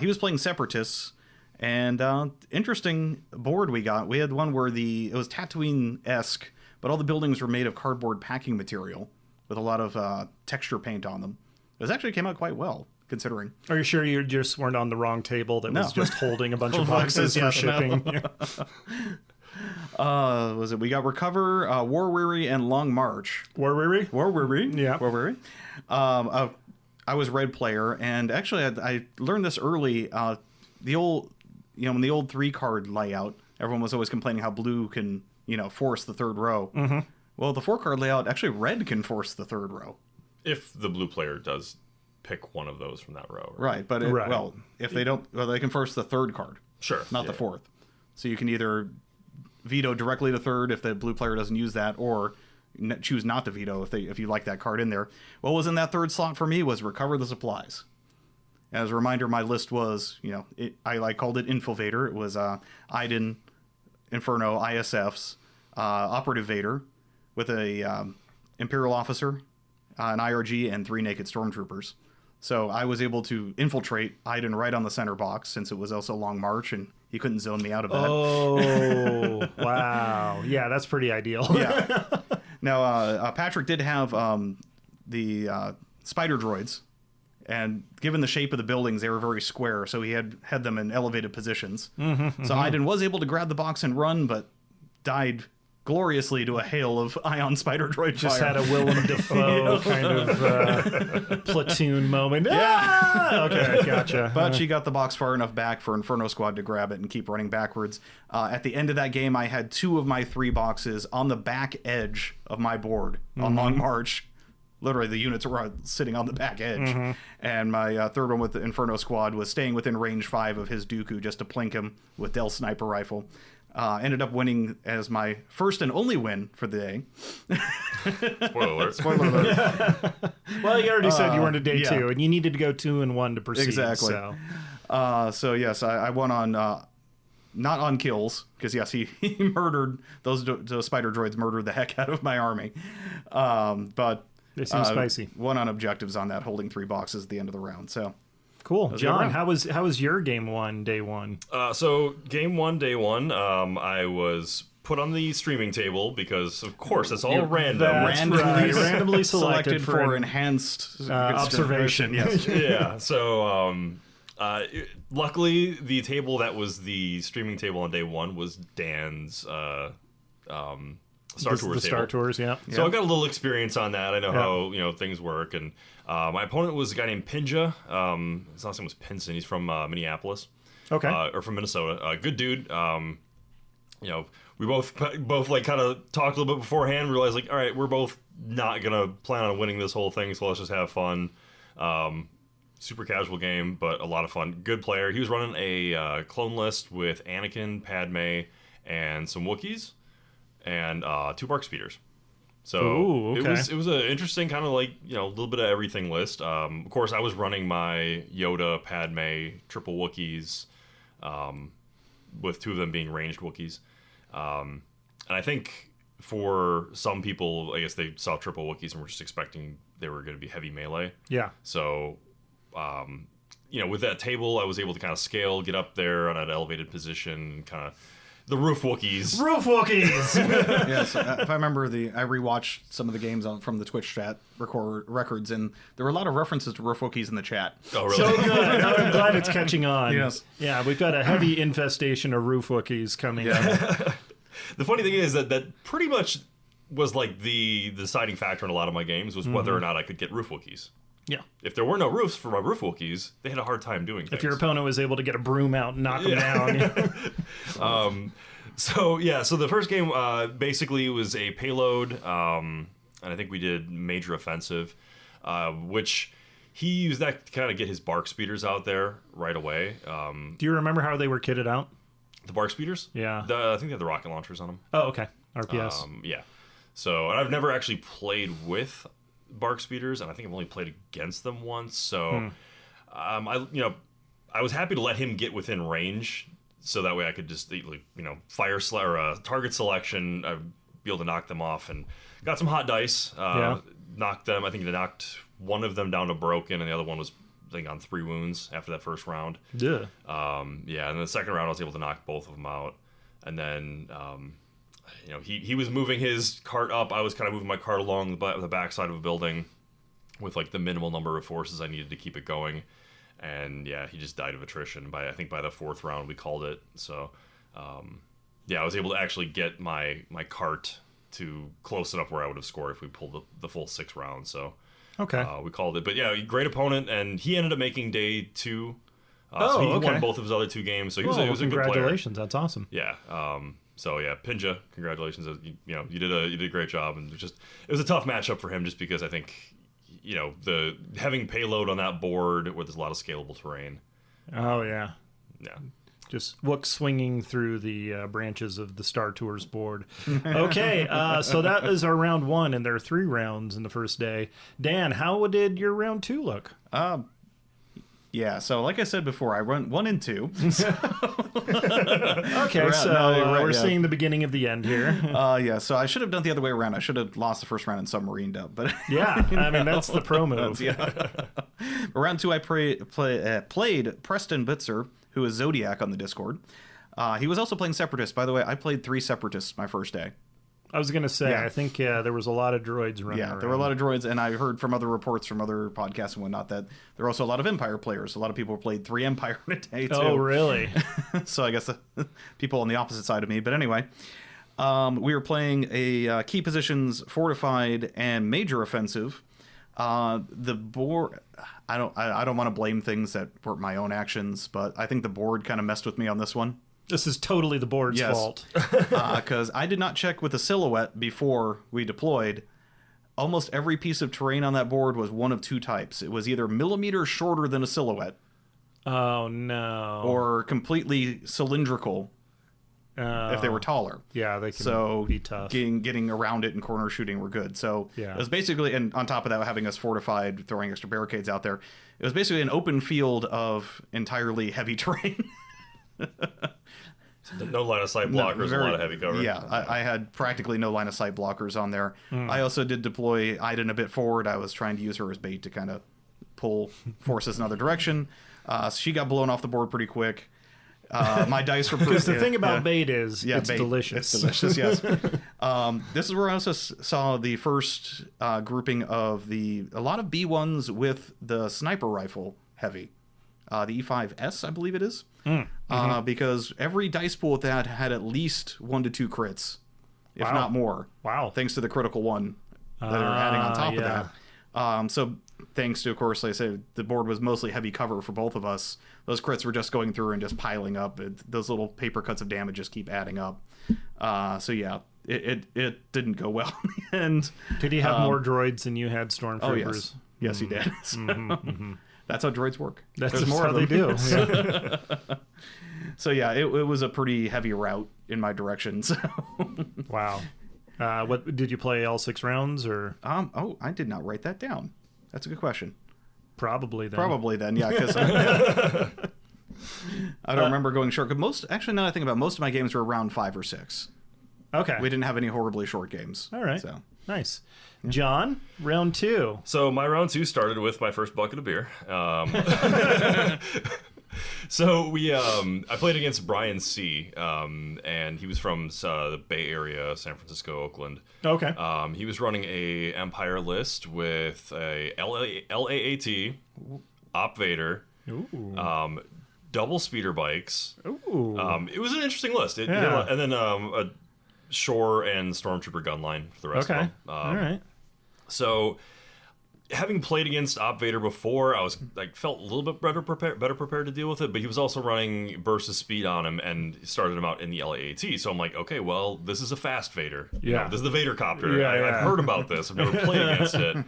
He was playing Separatists. And interesting board we got. We had one where it was Tatooine-esque, but all the buildings were made of cardboard packing material with a lot of texture paint on them. It actually came out quite well, considering. Are you sure you just weren't on the wrong table that was No. just holding a bunch of Boxes, boxes for yeah, no. shipping? Was it? We got Recover, War Weary, and Long March. War Weary? War Weary. Yeah. War Weary. I was red player, and actually I learned this early. The old, in the old 3-card layout, everyone was always complaining how blue can, force the third row. Mm-hmm. Well, the 4-card layout, actually red can force the third row. if the blue player does pick one of those from that row. Right, but Right. well, if they don't, well, they can force the 3rd card. Sure. Not the 4th. So you can either veto directly to 3rd if the blue player doesn't use that, or choose not to veto if you like that card in there. What was in that 3rd slot for me was Recover the Supplies. As a reminder, my list was, I called it Infilvator. It was Iden, Inferno, ISFs, Operative Vader, with a Imperial Officer, an IRG, and 3 Naked Stormtroopers. So I was able to infiltrate Iden right on the center box, since it was also Long March, and he couldn't zone me out of that. Oh, wow. Yeah, that's pretty ideal. Yeah. Now, Patrick did have the spider droids, and given the shape of the buildings, they were very square, so he had them in elevated positions. So Iden was able to grab the box and run, but died gloriously to a hail of ion spider droid Just fire. had a Willem Dafoe kind of platoon moment. Ah! Okay, gotcha. But she got the box far enough back for Inferno Squad to grab it and keep running backwards. At the end of that game, I had 2 of my 3 boxes on the back edge of my board on Long March. Literally, the units were sitting on the back edge. And my third one with the Inferno Squad was staying within range 5 of his Dooku just to plink him with Dell Sniper Rifle. Ended up winning as my first and only win for the day. Spoiler alert. Spoiler alert. Well, you already said you were into day yeah. 2, and you needed to go 2 and 1 to proceed. Exactly. So yes, I won on not on kills, because yes, he murdered those spider droids, murdered the heck out of my army. But They seem spicy. Won on objectives on that, holding 3 boxes at the end of the round. So Cool. John, round. how was your game 1, day 1? So game 1, day 1, I was put on the streaming table because, of course, it's all random. That's right. Randomly selected for enhanced observation. Yes. Yeah. So luckily, the table that was the streaming table on day 1 was Dan's Star Tours the table. Star Tours, yeah. So I got a little experience on that. I know how things work. And my opponent was a guy named Pinja. His last name was Pinson. He's from Minneapolis. Okay. Or from Minnesota. Good dude. We both like kind of talked a little bit beforehand. Realized like, all right, we're both not gonna plan on winning this whole thing, so let's just have fun. Super casual game, but a lot of fun. Good player. He was running a clone list with Anakin, Padme, and some Wookiees, and 2 Bark Speeders. So Ooh, okay. it was an interesting kind of like a little bit of everything list. Of course, I was running my Yoda, Padme, triple Wookiees, with 2 of them being ranged Wookiees. And I think for some people, I guess they saw triple Wookiees and were just expecting they were going to be heavy melee. Yeah. So, with that table, I was able to kind of scale, get up there on an elevated position, kind of the roof Wookiees. Roof Wookiees! Yes, if I remember, I rewatched some of the games from the Twitch chat records, and there were a lot of references to Roof Wookiees in the chat. Oh, really? So good. I'm glad it's catching on. Yes. Yeah, we've got a heavy infestation of Roof Wookiees coming. Yeah. The funny thing is that pretty much was like the deciding factor in a lot of my games was whether or not I could get roof Wookiees. Yeah. If there were no roofs for my roof Wookiees, they had a hard time doing things. If your opponent was able to get a broom out and knock them down. So the first game basically was a payload, and I think we did major offensive, which he used that to kind of get his Bark Speeders out there right away. Do you remember how they were kitted out? The Bark Speeders? Yeah. I think they had the rocket launchers on them. Oh, okay. RPS. Yeah. So, and I've never actually played with Bark Speeders, and I think I've only played against them once. So, I was happy to let him get within range, so that way I could just fire target selection, be able to knock them off, and got some hot dice. Knocked them. I think I knocked one of them down to broken, and the other one was on 3 wounds after that first round. Yeah. And then the second round I was able to knock both of them out, and then he was moving his cart up. I was kind of moving my cart along the backside of a building with like the minimal number of forces I needed to keep it going, and he just died of attrition. I think by the 4th round we called it. So I was able to actually get my cart to close enough where I would have scored if we pulled the full 6 rounds. So. Okay. We called it. But great opponent, and he ended up making day 2. So he won both of his other 2 games. So he was a good player. Congratulations, that's awesome. Yeah. Pinja, congratulations. You did a great job, and it was a tough matchup for him just because I think the having payload on that board where there's a lot of scalable terrain. Oh yeah. Yeah. Just Wook swinging through the branches of the Star Tours board. Okay, so that is our round 1, and there are 3 rounds in the first day. Dan, how did your round 2 look? Yeah, so like I said before, I run 1 and 2. Okay, we're seeing the beginning of the end here. So I should have done the other way around. I should have lost the first round and submarined up. But yeah, I mean, that's the pro move. Round 2, I played Preston Bitzer, who is Zodiac on the Discord. He was also playing Separatists. By the way, I played 3 Separatists my first day. I was going to say, Yeah. I think there was a lot of droids running around. There were a lot of droids, and I heard from other reports from other podcasts and whatnot that there were also a lot of Empire players. A lot of people played 3 Empire in a day, too. Oh, really? So I guess people on the opposite side of me. But anyway, we were playing a key positions, fortified, and major offensive. The board, I don't want to blame things that weren't my own actions, but I think the board kind of messed with me on this one. This is totally the board's fault. Because I did not check with the silhouette before we deployed. Almost every piece of terrain on that board was one of 2 types. It was either millimeters shorter than a silhouette, Oh, no. or completely cylindrical if they were taller. Yeah, they can So be tough. getting around it and corner shooting were good. So Yeah. it was basically, and on top of that, having us fortified, throwing extra barricades out there, it was basically an open field of entirely heavy terrain. No line of sight blockers, a lot of heavy cover. Yeah, I had practically no line of sight blockers on there. I also did deploy Iden a bit forward. I was trying to use her as bait to kind of pull forces in another direction. She got blown off the board pretty quick. My dice were pretty... Because the thing about bait is it's bait. delicious. It's delicious, yes. This is where I also saw the first grouping of a lot of B1s with the sniper rifle heavy. The E5S, I believe it is. Because every dice pool with that had at least 1 to 2 crits, if Wow. not more. Wow. Thanks to the critical one that they're adding on top of that. So thanks to, of course, like I said, the board was mostly heavy cover for both of us. Those crits were just going through and just piling up. Those little paper cuts of damage just keep adding up. So yeah, it didn't go well in the end. Did he have more droids than you had stormtroopers? Oh, yes. Yes, he did. That's how droids work. That's There's just more how of they them. do. Yeah. So yeah, it was a pretty heavy route in my direction. So Wow. What did you play all 6 rounds or I did not write that down. That's a good question. probably then? Probably then, yeah, because I don't remember going short. Actually, now that I think about it, most of my games were around 5 or 6. Okay. We didn't have any horribly short games. All right. So Nice. John, round 2. So my round 2 started with my first bucket of beer. So I played against Brian C. And he was from the Bay Area, San Francisco, Oakland. Okay. He was running a Empire list with a LAAT, Op Vader, Ooh. double speeder bikes. Ooh. It was an interesting list. Yeah. And then a Shore and Stormtrooper gunline for the rest Okay. of them. All right. So, having played against Op Vader before, I was felt a little bit better prepared to deal with it. But he was also running burst of speed on him and started him out in the LAAT. So I'm like, okay, well, this is a fast Vader. You Yeah. know, this is the Vader copter. Yeah, I've heard about this. I've never played against it.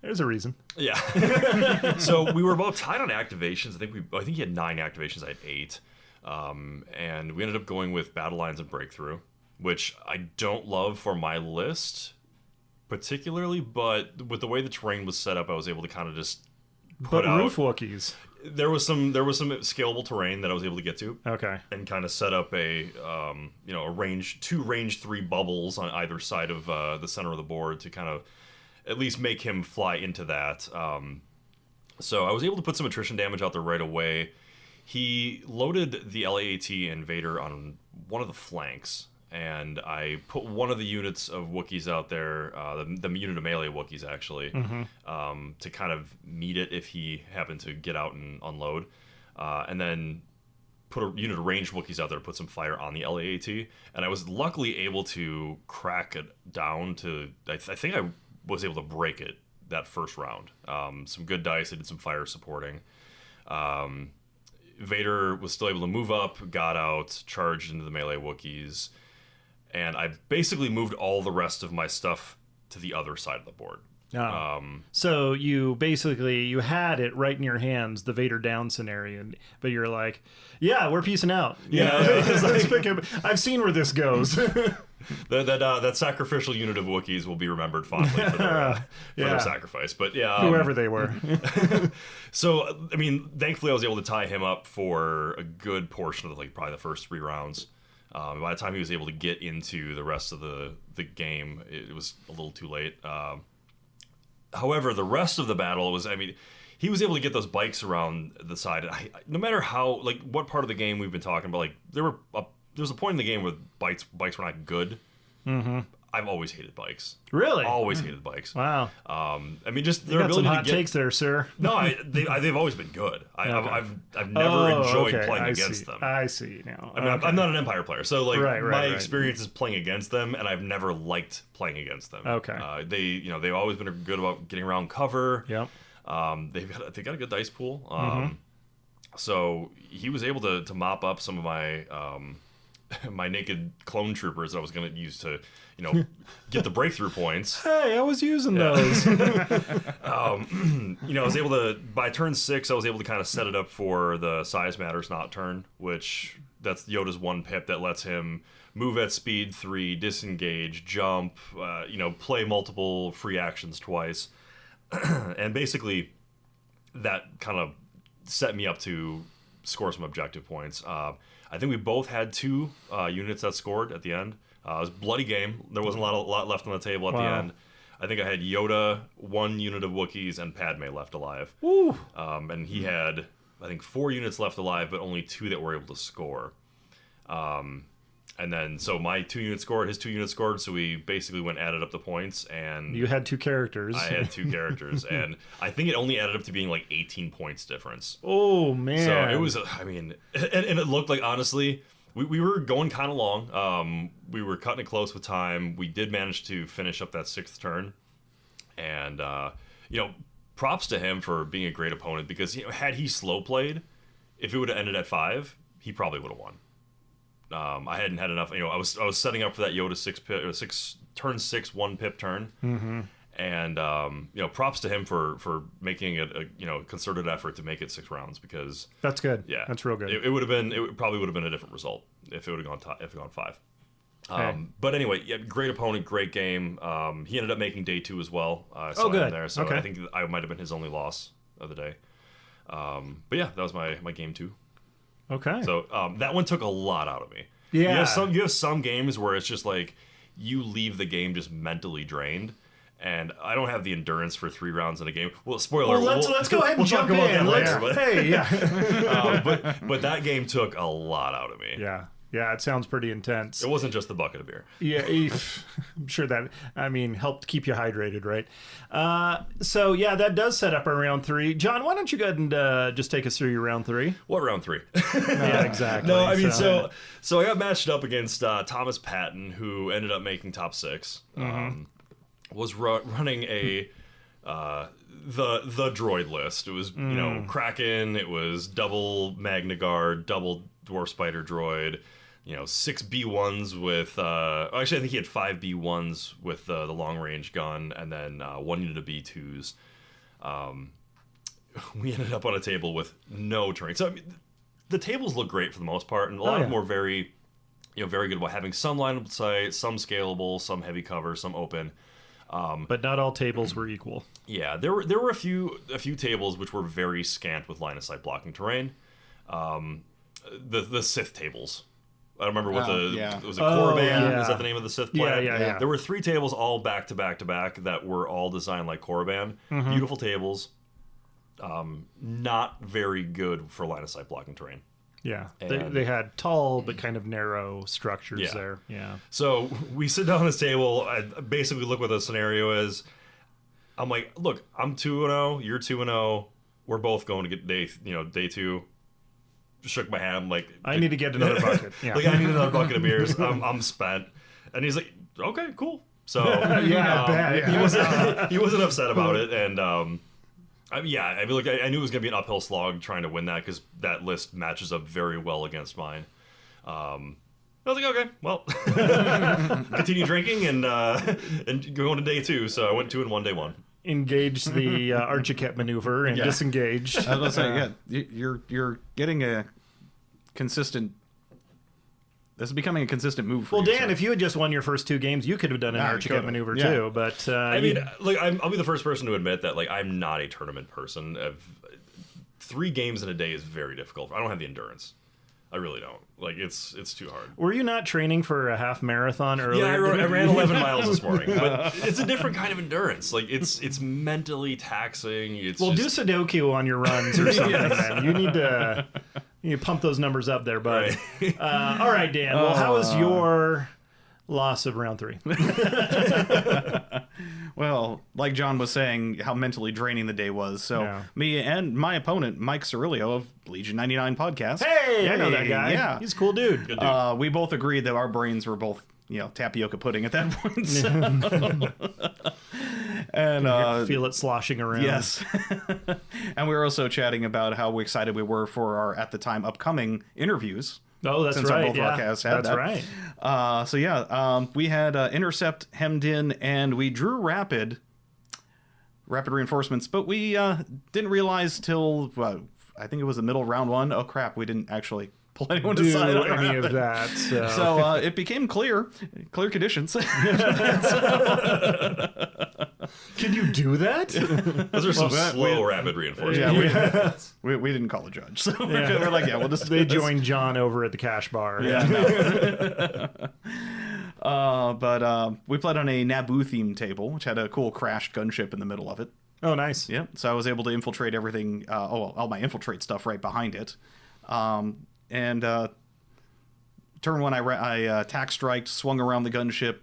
There's a reason. Yeah. So we were about tied on activations. I think he had 9 activations. I had 8. And we ended up going with Battle Lines and Breakthrough, which I don't love for my list particularly, but with the way the terrain was set up, I was able to kind of just put out roof Wookiees. There was some scalable terrain that I was able to get to. Okay. And kind of set up a two range 3 bubbles on either side of the center of the board to kind of at least make him fly into that. So I was able to put some attrition damage out there right away. He loaded the LAAT and Vader on one of the flanks, and I put one of the units of Wookiees out there, the unit of melee Wookiees actually, to kind of meet it if he happened to get out and unload, and then put a unit of ranged Wookiees out there to put some fire on the LAAT, and I was luckily able to crack it down to, I think I was able to break it that first round. Some good dice, I did some fire supporting. Vader was still able to move up, got out, charged into the melee Wookiees, and I basically moved all the rest of my stuff to the other side of the board. So you had it right in your hands, the Vader down scenario, but you're like, yeah, we're piecing out. You know? Let's pick him. I've seen where this goes. That sacrificial unit of Wookiees will be remembered fondly for their sacrifice. But yeah, whoever they were. So I mean, thankfully I was able to tie him up for a good portion of probably the first 3 rounds. By the time he was able to get into the rest of the game, it was a little too late. However, the rest of the battle was, he was able to get those bikes around the side. No matter how, like, what part of the game we've been talking about, like, there was a point in the game where bikes were not good. Mm-hmm. I've always hated bikes. Really? Always hated bikes. Wow. I mean, just You their got some ability hot to get. takes there, sir. No, they've always been good. I've never Oh, enjoyed okay. playing I against see. them. I see now. I mean, I'm not an Empire player, so like my right. experience is playing against them, and I've never liked playing against them. Okay. They've always been good about getting around cover. Yep. They got a good dice pool. So he was able to mop up some of my my naked clone troopers that I was going to use to, get the breakthrough points. Hey, I was using those. I was able to, by turn 6, I was able to kind of set it up for the size matters not turn, which that's Yoda's 1 pip that lets him move at speed 3, disengage, jump, play multiple free actions twice. And basically that kind of set me up to score some objective points. I think we both had 2 units that scored at the end. It was a bloody game. There wasn't a lot left on the table at the end. I think I had Yoda, 1 unit of Wookiees, and Padme left alive. Woo. And he had, I think, 4 units left alive, but only 2 that were able to score. And then, so my 2 units scored, his 2 units scored, so we basically added up the points, and You had 2 characters. I had 2 characters, and I think it only added up to being like 18 points difference. Oh, man. So it was, I mean, and it looked like, honestly, we were going kind of long. We were cutting it close with time. We did manage to finish up that 6th turn, and, props to him for being a great opponent, because, had he slow played, if it would have ended at 5, he probably would have won. I hadn't had enough. I was setting up for that Yoda turn 6 1 pip turn, and props to him for making it a concerted effort to make it 6 rounds, because That's good. yeah, That's real good. It probably would have been a different result if it would have gone 5. Okay. But anyway, yeah, great opponent, great game. He ended up making day 2 as well. I saw Oh, good. him there, so Okay. I think I might have been his only loss of the day. But yeah, that was my game 2. Okay. So that one took a lot out of me. Yeah. You have some games where it's just like you leave the game just mentally drained, and I don't have the endurance for 3 rounds in a game. Well, spoiler. Well, let's go ahead and we'll jump talk about in. that later. But, Hey, yeah. but that game took a lot out of me. Yeah. Yeah, it sounds pretty intense. It wasn't just the bucket of beer. Yeah, I'm sure that, helped keep you hydrated, right? So, yeah, that does set up our round 3. John, why don't you go ahead and just take us through your round 3? What round 3? Yeah, exactly. No, I mean, so I got matched up against Thomas Patton, who ended up making top 6. Was running a the droid list. It was Kraken. It was double Magna Guard, double Dwarf Spider droid. 6 B1s with actually I think he had 5 B1s with the long range gun, and then 1 unit of B2s. We ended up on a table with no terrain. So I mean, the tables look great for the most part, and a lot of them were very very good about having some line of sight, some scalable, some heavy cover, some open. But not all tables were equal. Yeah, there were a few tables which were very scant with line of sight blocking terrain. The Sith tables. I don't remember what it was. A Korriban. Yeah. Is that the name of the Sith planet? Yeah. There were 3 tables all back to back to back that were all designed like Korriban. Beautiful tables. Not very good for line of sight blocking terrain. Yeah, And- they had tall but kind of narrow structures there. Yeah. So we sit down at this table. I basically look what the scenario is. I'm like, look, I'm 2-0. You're 2-0. We're both going to get day 2. Shook my hand. I'm like, I need to get another bucket. Yeah. like I need another bucket of beers. I'm spent. And he's like, okay, cool. So Yeah, I bet, yeah. he wasn't upset about it. And I knew it was gonna be an uphill slog trying to win that, because that list matches up very well against mine. I was like, okay, well, continue drinking and going to day 2. So I went 2 and 1 day 1. Engage the Archiket maneuver and disengage. I was gonna say, you're getting a consistent. This is becoming a consistent move for Well, you. Dan, if you had just won your first 2 games, you could have done an I Archiket could've. maneuver Yeah. too. But I mean, I'll be the first person to admit that I'm not a tournament person. 3 games in a day is very difficult. I don't have the endurance. I really don't. Like, it's too hard. Were you not training for a half marathon earlier? Yeah, I ran 11 miles this morning, but it's a different kind of endurance. Like, it's mentally taxing. It's do Sudoku on your runs or something, Yes. man. You need to pump those numbers up there, bud. Right. All right, Dan. Well, how was your loss of round 3? Well, like John was saying, how mentally draining the day was. So Yeah. me and my opponent, Mike Cirillo of Legion 99 podcast. Hey, I know that guy. Yeah. He's a cool dude. Good dude. We both agreed that our brains were both, tapioca pudding at that point. So. And Feel it sloshing around. yes. And we were also chatting about how excited we were for our, at the time, upcoming interviews. Oh, that's Since right. both podcasts had That's that. right. We had Intercept hemmed in, and we drew Rapid reinforcements, but we didn't realize till, I think it was the middle of round 1. Oh, crap, we didn't actually pull anyone to Do side on any Rapid. of that. So, So it became clear conditions. can you do that? Those are some well, slow, we- rapid reinforcements. Yeah, we didn't call a judge, so we're like, yeah, we'll just They do this. joined John over at the cash bar. Yeah, no. But we played on a Naboo themed table, which had a cool crashed gunship in the middle of it. Oh, nice. Yeah, so I was able to infiltrate everything, all my infiltrate stuff right behind it. Turn 1, I attack striked, swung around the gunship,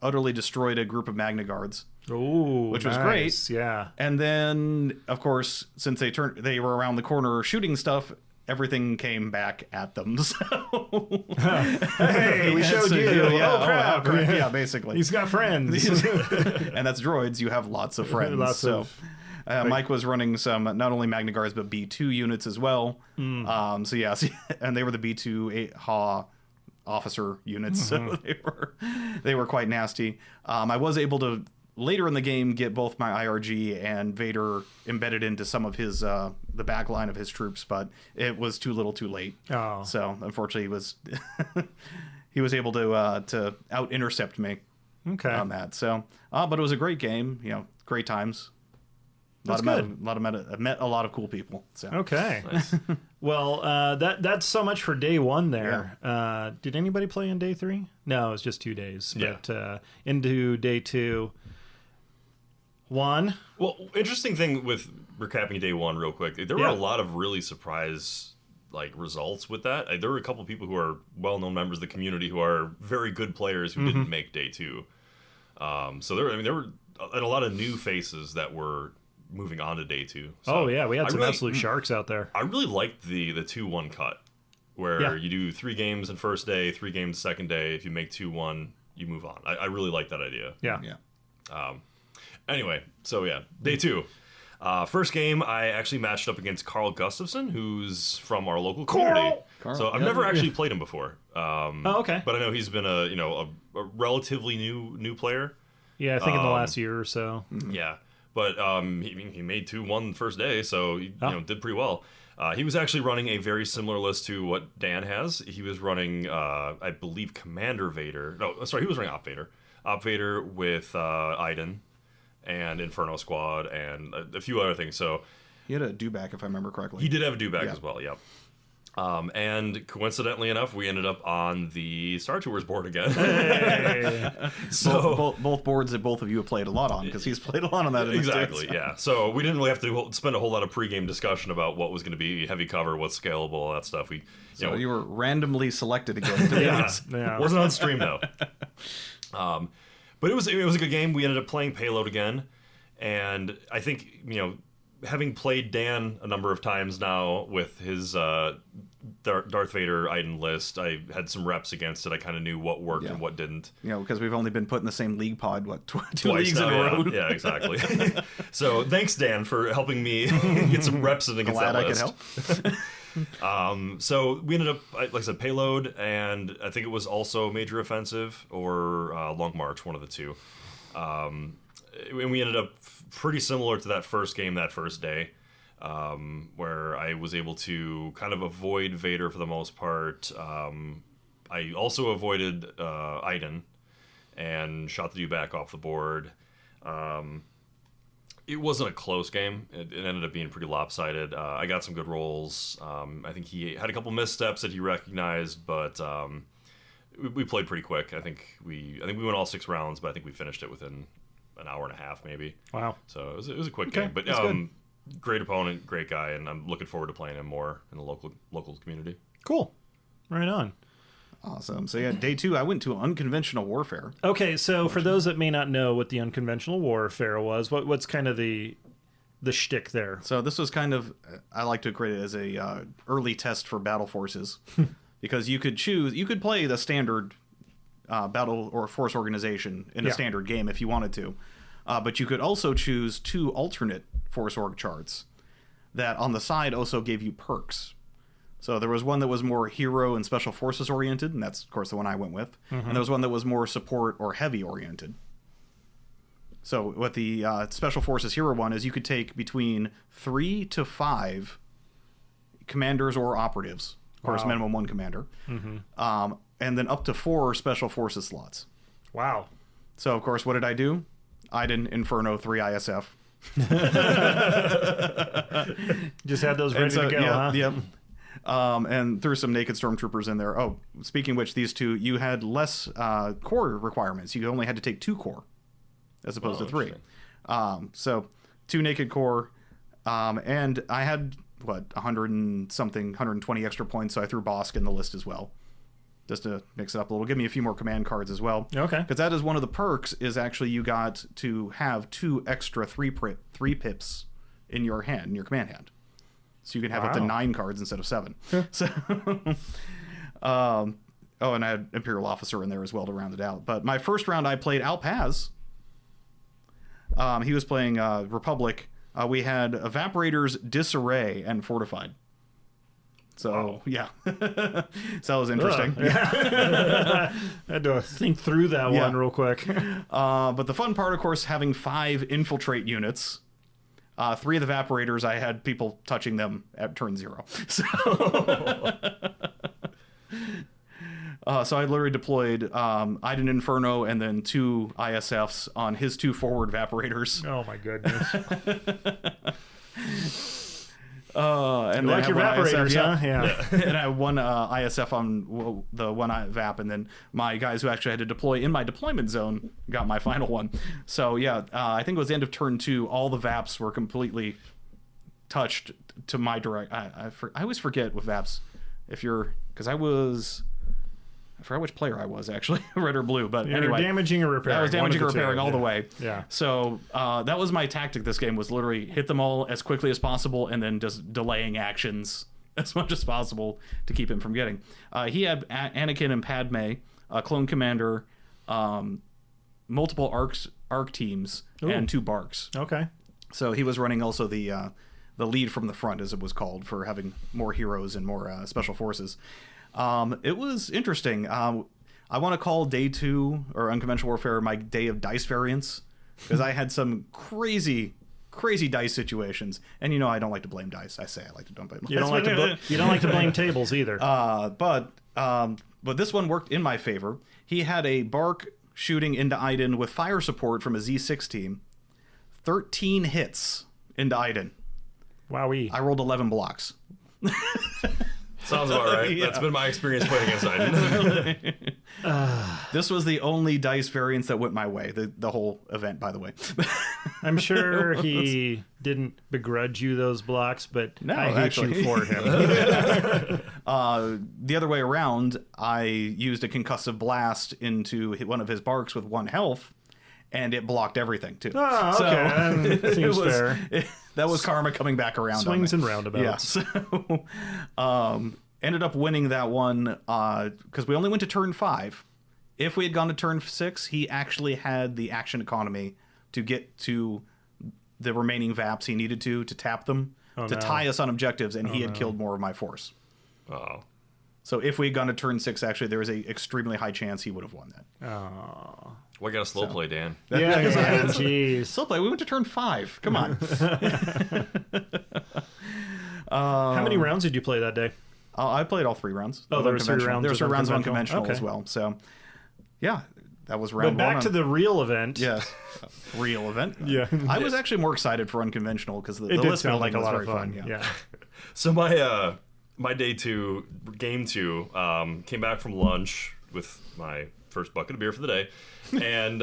utterly destroyed a group of Magna Guards. Ooh, Which was nice. great. Yeah. And then, of course, since they were around the corner shooting stuff, everything came back at them. So Hey, we showed So, you. Yeah, Oh, crap. yeah, basically. He's got friends. And that's droids. You have lots of friends. Lots so. of- Mike was running some not only Magna Guards but B2 units as well. Hmm. So yeah, and they were the B2 HA officer units, Mm-hmm. so they were quite nasty. I was able to later in the game get both my IRG and Vader embedded into some of his the back line of his troops, but it was too little, too late. Oh. So unfortunately, he was able to out intercept me Okay. on that. So, but it was a great game. Great times. That's good. I met a lot of cool people. So Okay. Well, that's so much for day 1 there. Did anybody play on day 3? No, it was just 2 days. Yeah. But into day 2, Juan. Well, interesting thing with recapping day 1 real quick. There were Yeah. a lot of really results with that. There were a couple people who are well-known members of the community who are very good players who didn't make day 2. So there were a lot of new faces that were moving on to day 2. So Oh, yeah. We had I some really- absolute sharks out there. I really liked the 2-1 cut, where Yeah. you do 3 games in first day, 3 games second day. If you make 2-1, you move on. I really like that idea. Yeah. Anyway, so yeah, day 2. First game, I actually matched up against Carl Gustafson, who's from our local community. Carl, So I've yeah. never actually played him before. Oh, okay. But I know he's been a relatively new player. Yeah, I think in the last year or so. Yeah, but he made 2-1 the first day, so he did pretty well. He was actually running a very similar list to what Dan has. He was running, I believe, Commander Vader. No, sorry, he was running Op Vader. Op Vader with Iden and Inferno Squad and a few other things. So he had a dewback, if I remember correctly. he did have a dewback Yeah. as well, yeah. And coincidentally enough, we ended up on the Star Tours board again. Hey. So both boards that both of you have played a lot on, because he's played a lot on that. In the exactly, States. yeah. So we didn't really have to spend a whole lot of pregame discussion about what was going to be heavy cover, what's scalable, all that stuff. So you were randomly selected again. To be Yeah. honest. Yeah. wasn't on stream though. But it was a good game. We ended up playing Payload again, and I think having played Dan a number of times now with his Darth Vader Iden list, I had some reps against it. I kind of knew what worked and what didn't. Because we've only been put in the same league pod, two Twice leagues now, in a yeah. row. Yeah, exactly. So thanks, Dan, for helping me get some reps in against Glad that I list. could help. So we ended up, like I said, Payload, and I think it was also Major Offensive or Long March, one of the two. And we ended up pretty similar to that first game, that first day, where I was able to kind of avoid Vader for the most part. I also avoided Iden and shot the dewback off the board. It wasn't a close game. It ended up being pretty lopsided. I got some good rolls. I think he had a couple missteps that he recognized, but we played pretty quick. I think we went all 6 rounds, but I think we finished it within an hour and a half, maybe. Wow. So it was a quick Okay, game, but that's good. great opponent, great guy, and I'm looking forward to playing him more in the local community. Cool. Right on. Awesome. So yeah, day 2, I went to unconventional warfare. Okay, so for those that may not know what the unconventional warfare was, what's kind of the shtick there? So this was kind of, I like to create it as a early test for battle forces, because you could play the standard battle or force organization in a standard game if you wanted to, but you could also choose 2 alternate force org charts that on the side also gave you perks. So there was one that was more hero and special forces oriented, and that's of course the one I went with. And there was one that was more support or heavy oriented. So what the special forces hero one is, you could take between 3 to 5 commanders or operatives, of course minimum 1 commander, and then up to 4 special forces slots. Wow. So of course, what did I do? Iden, Inferno, 3 ISF. Just had those ready to go, huh? Yep. And threw some naked stormtroopers in there. Oh, speaking of which, these 2, you had less core requirements. You only had to take 2 core as opposed to 3. So 2 naked core, and I had 120 extra points. So I threw Bosk in the list as well, just to mix it up a little. Give me a few more command cards as well. Okay. Because that is one of the perks. Is actually you got to have 2 extra 3 pips in your hand, in your command hand. So you can have up to 9 cards instead of 7. So, and I had Imperial Officer in there as well to round it out. But my first round, I played Alpaz. He was playing Republic. We had Evaporators, Disarray, and Fortified. So, yeah. So that was interesting. I had to think through that one real quick. But the fun part, of course, having 5 infiltrate units. 3 of the Evaporators, I had people touching them at turn 0. So, so I literally deployed Iden Inferno and then 2 ISFs on his 2 forward Evaporators. Oh my goodness. And You like your Evaporators, huh? Yeah. And I had 1 ISF on the 1 VAP, and then my guys who actually had to deploy in my deployment zone got my final one. So yeah, I think it was the end of turn 2. All the VAPs were completely touched to my direct. I always forget with VAPs because I forgot which player I was actually, red or blue. But anyway, damaging or repairing. I was damaging or repairing all the way. Yeah. So that was my tactic this game, was literally hit them all as quickly as possible and then just delaying actions as much as possible to keep him from getting. He had Anakin and Padme, Clone Commander, multiple ARC teams, and 2 Barks. Okay. So he was running also the lead from the front, as it was called, for having more heroes and more special forces. It was interesting. I want to call day 2 or unconventional warfare my day of dice variance, because I had some crazy dice situations. And I don't like to blame dice. I like to don't blame dice. you don't like to blame tables either. But this one worked in my favor. He had a Bark shooting into Iden with fire support from a Z6 team. 13 hits into Iden. Wowee. I rolled 11 blocks. Sounds about right. Yeah. That's been my experience playing against Iden. This was the only dice variance that went my way, the whole event, by the way. I'm sure he didn't begrudge you those blocks, but No, I hate actually. you for him. The other way around, I used a concussive blast into one of his Barks with 1 health, and it blocked everything, too. Oh, okay. That seems fair. That was karma coming back around. Swings on and me. roundabouts. Yeah. So, ended up winning that one because we only went to turn 5. If we had gone to turn 6, he actually had the action economy to get to the remaining VAPs he needed to tap them, tie us on objectives, and he had killed more of my force. Oh. So if we had gone to turn 6, actually, there was a extremely high chance he would have won that. Oh. Well, I got a slow play, Dan. Yeah, jeez. Still play. We went to turn 5. Come on. How many rounds did you play that day? I played all 3 rounds. Oh, there were 3 rounds. There were 3 rounds of unconventional. unconventional as well. So, yeah, That was round But one. back to the real event. Yes, real event. Yeah. I was actually more excited for unconventional because the It did list sound building like a was lot very of fun. fun. Yeah. So my day 2, game 2, came back from lunch with my first bucket of beer for the day, and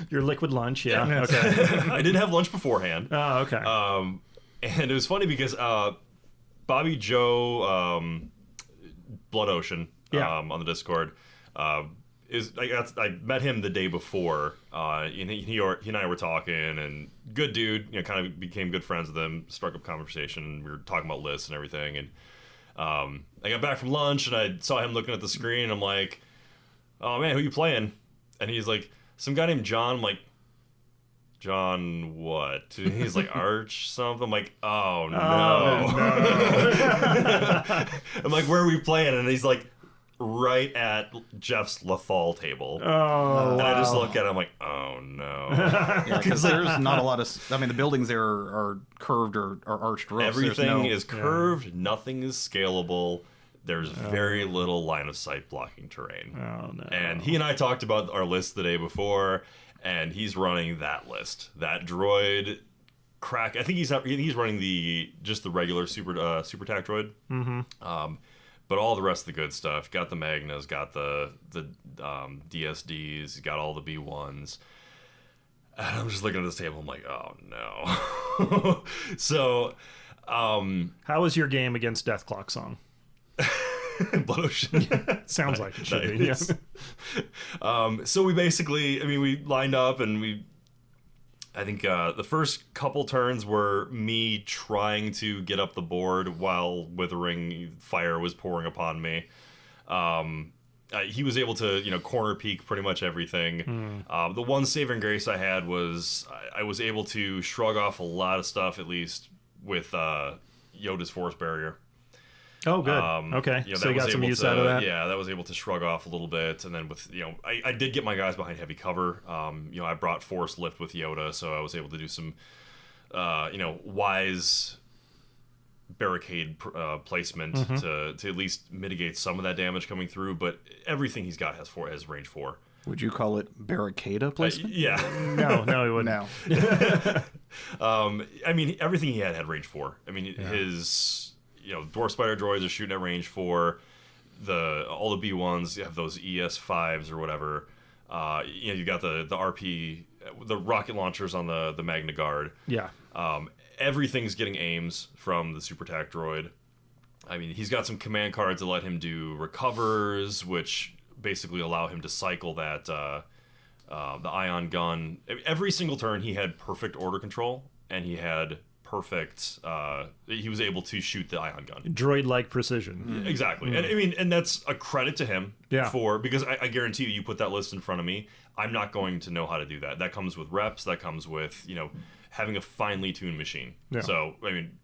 Your liquid lunch, yeah. Okay. I didn't have lunch beforehand. Oh, okay. And it was funny because Bobby Joe Blood Ocean on the Discord I met him the day before, and he and I were talking, and good dude, kind of became good friends with him, struck up conversation, and we were talking about lists and everything, and I got back from lunch, and I saw him looking at the screen, and I'm like, oh man, who you playing? And he's like, some guy named John. I'm like, John what? And he's like, Arch something. I'm like, oh no. I'm like, where are we playing? And he's like, right at Jeff's Lethal table. Oh, and I just look at it, I'm like, oh no. Yeah, because there's not a lot of. I mean, the buildings there are curved or arched roofs. Everything is curved. Nothing is scalable. There's very little line of sight blocking terrain. Oh no. And he and I talked about our list the day before, and he's running that list. That droid crack. I think he's running just the regular super tac droid. Mm-hmm. But all the rest of the good stuff. Got the Magnas, got the DSDs, got all the B1s. And I'm just looking at this table. I'm like, oh no. So, how was your game against Death Clock Song? Blood Ocean. Sounds like it should be. Yeah. So we basically, we lined up, and I think the first couple turns were me trying to get up the board while withering fire was pouring upon me. He was able to, corner peek pretty much everything. The one saving grace I had was I was able to shrug off a lot of stuff, at least with Yoda's force barrier. Oh, good. Okay. So you got some use out of that? Yeah, that was able to shrug off a little bit. And then with, I did get my guys behind heavy cover. I brought force lift with Yoda, so I was able to do some, wise barricade placement to at least mitigate some of that damage coming through. But everything he's got has range 4. Would you call it barricada placement? Yeah. No, he wouldn't. No. Everything he had range 4. His... Dwarf Spider droids are shooting at range 4. All the B1s have those ES5s or whatever. You got the RP, the rocket launchers on the Magna Guard. Yeah. Everything's getting aims from the Super Tac droid. He's got some command cards that let him do recovers, which basically allow him to cycle that the ion gun. Every single turn he had perfect order control, and he had perfect he was able to shoot the ion gun, droid-like precision. Exactly. And that's a credit to him. Yeah. Because I guarantee you put that list in front of me, I'm not going to know how to do that Comes with reps. That comes with having a finely tuned machine. Yeah. So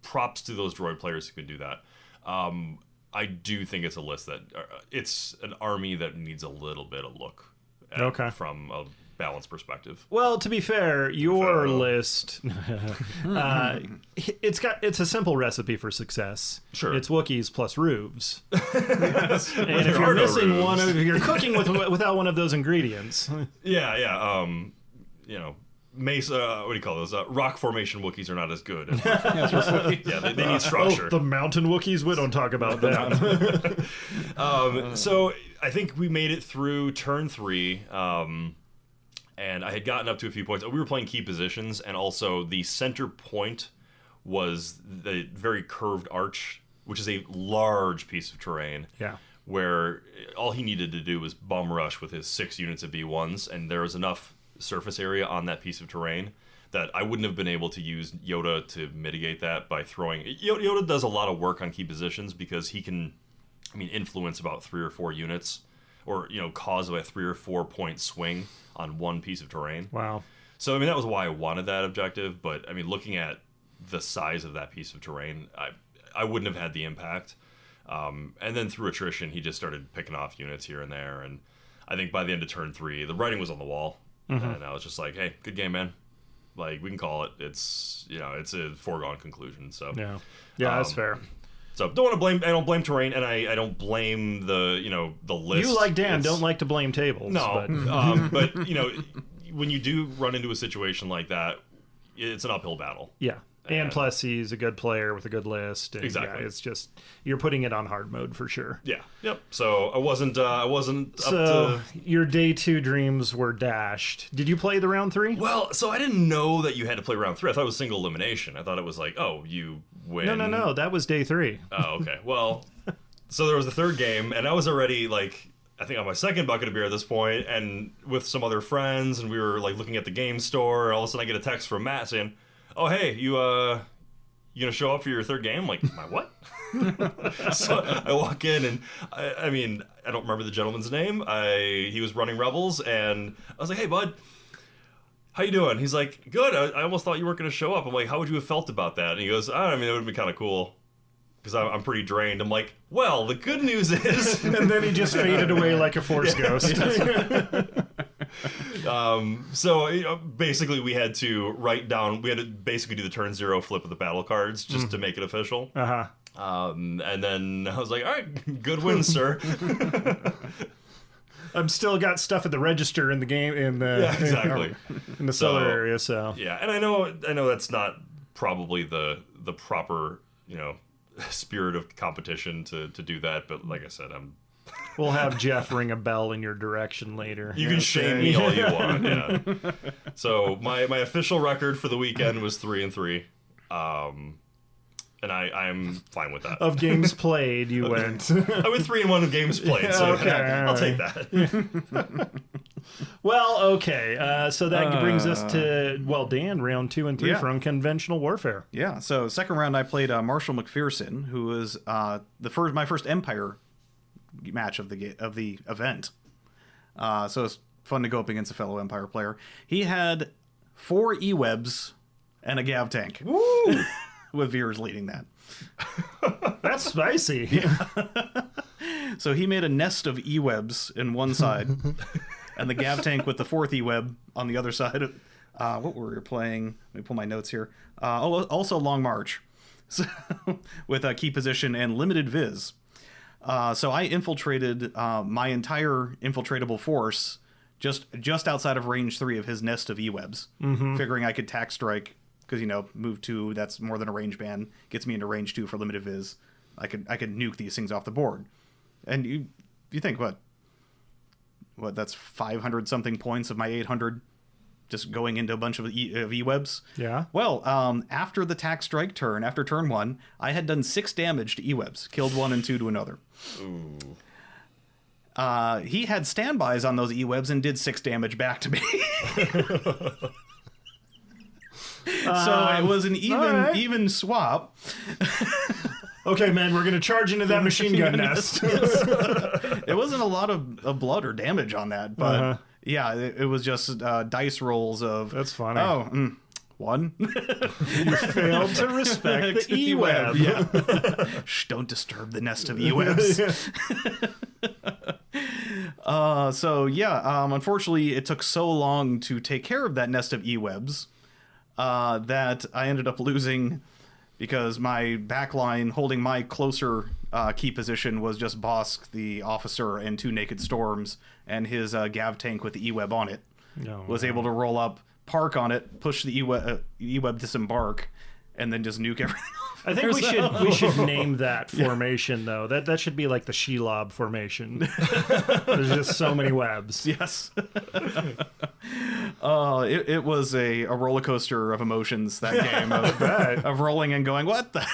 props to those droid players who can do that. I do think it's a list that it's an army that needs a little bit of look at, from a balance perspective. Well, to be fair, your list it's a simple recipe for success. Sure. It's Wookiees plus roofs. Yes. And if you're missing one, if you're cooking without one of those ingredients. Yeah. Mace, what do you call those? Rock formation Wookiees are not as good. They need structure. The mountain Wookiees, we don't talk about that. So I think we made it through turn 3. And I had gotten up to a few points. We were playing key positions, and also the center point was the very curved arch, which is a large piece of terrain. Yeah. Where all he needed to do was bum rush with his 6 units of B1s, and there was enough surface area on that piece of terrain that I wouldn't have been able to use Yoda to mitigate that by throwing... Yoda does a lot of work on key positions because he can, influence about 3 or 4 units, or, cause a 3 or 4 point swing on one piece of terrain. Wow. So, that was why I wanted that objective, but, looking at the size of that piece of terrain, I wouldn't have had the impact. And then through attrition, he just started picking off units here and there, and I think by the end of turn 3, the writing was on the wall, and I was just like, hey, good game, man. We can call it. It's, it's a foregone conclusion, so... Yeah, that's fair. So I don't blame terrain, and I don't blame the list. You, like Dan, don't like to blame tables. No, but when you do run into a situation like that, it's an uphill battle. Yeah. And plus, he's a good player with a good list. And exactly. Yeah, it's just you're putting it on hard mode for sure. Yeah. Yep. So I wasn't up So to. your day 2 dreams were dashed. Did you play the round 3? Well, so I didn't know that you had to play round 3. I thought it was single elimination. I thought it was like, oh, you win. No. That was day 3. Oh, okay. Well, so there was the third game, and I was already like, I think on my second bucket of beer at this point, and with some other friends, and we were like looking at the game store. And all of a sudden, I get a text from Matt saying, "Oh, hey, you gonna show up for your third game?" I'm like, my what? So I walk in, and I mean, I don't remember the gentleman's name. He was running Rebels, and I was like, "Hey, bud, how you doing?" He's like, "Good. I almost thought you weren't gonna show up." I'm like, "How would you have felt about that?" And he goes, "I mean, it would have been kind of cool." Because I'm pretty drained. I'm like, well, the good news is... And then he just faded away like a Force ghost. So basically we had to basically do the turn 0 flip of the battle cards just to make it official. Uh-huh. And then I was like, all right, good win, sir. I'm still got stuff at the register in the game, Exactly. in the cellar area, so... Yeah, and I know that's not probably the proper, spirit of competition to do that, but like I said, We'll have Jeff ring a bell in your direction later. You can shame me all you want. Yeah. So my official record for the weekend was 3-3, and I'm fine with that. Of games played, you went. I went 3-1 of games played, so okay, I'll take that. Well, okay. So that brings us to Dan, round 2 and 3 Yeah. for Unconventional Warfare. Yeah, so second round I played Marshall McPherson, who was my first Empire match of the event. So it's fun to go up against a fellow Empire player. He had 4 E-Webs and a Gav tank. Woo! With Veers leading that. That's spicy. So he made a nest of E-Webs in one side, and the Gav tank with the 4th E-Web on the other side. What were we playing? Let me pull my notes here. Also Long March, so, with a key position and limited viz. So I infiltrated my entire infiltratable force just outside of range 3 of his nest of E-Webs, figuring I could tack strike, because, move 2, that's more than a range ban, gets me into range 2 for limited viz. I could nuke these things off the board. And you think, what, that's 500 something points of my 800 just going into a bunch of E-Webs? Yeah. Well, after the tack strike turn, after turn 1, I had done 6 damage to E-Webs, killed 1 and 2 to another. Ooh. He had standbys on those E-Webs and did 6 damage back to me. So it was an even swap. Okay, man, we're going to charge into that machine gun nest. It wasn't a lot of blood or damage on that, but yeah, it was just dice rolls of... That's funny. Oh, 1. You failed to respect the E-Web. Yeah. Shh, don't disturb the nest of E-Webs. Unfortunately, it took so long to take care of that nest of E-Webs that I ended up losing, because my backline holding my closer key position was just Bosk, the officer, and 2 Naked Storms, and his Gav tank with the E-Web on it was able to roll up, park on it, push the E-Web disembark, and then just nuke everything off. I think we should name that formation, though. That should be like the Shelob formation. There's just so many webs. Yes. It was a roller coaster of emotions, that game, of rolling and going, what the?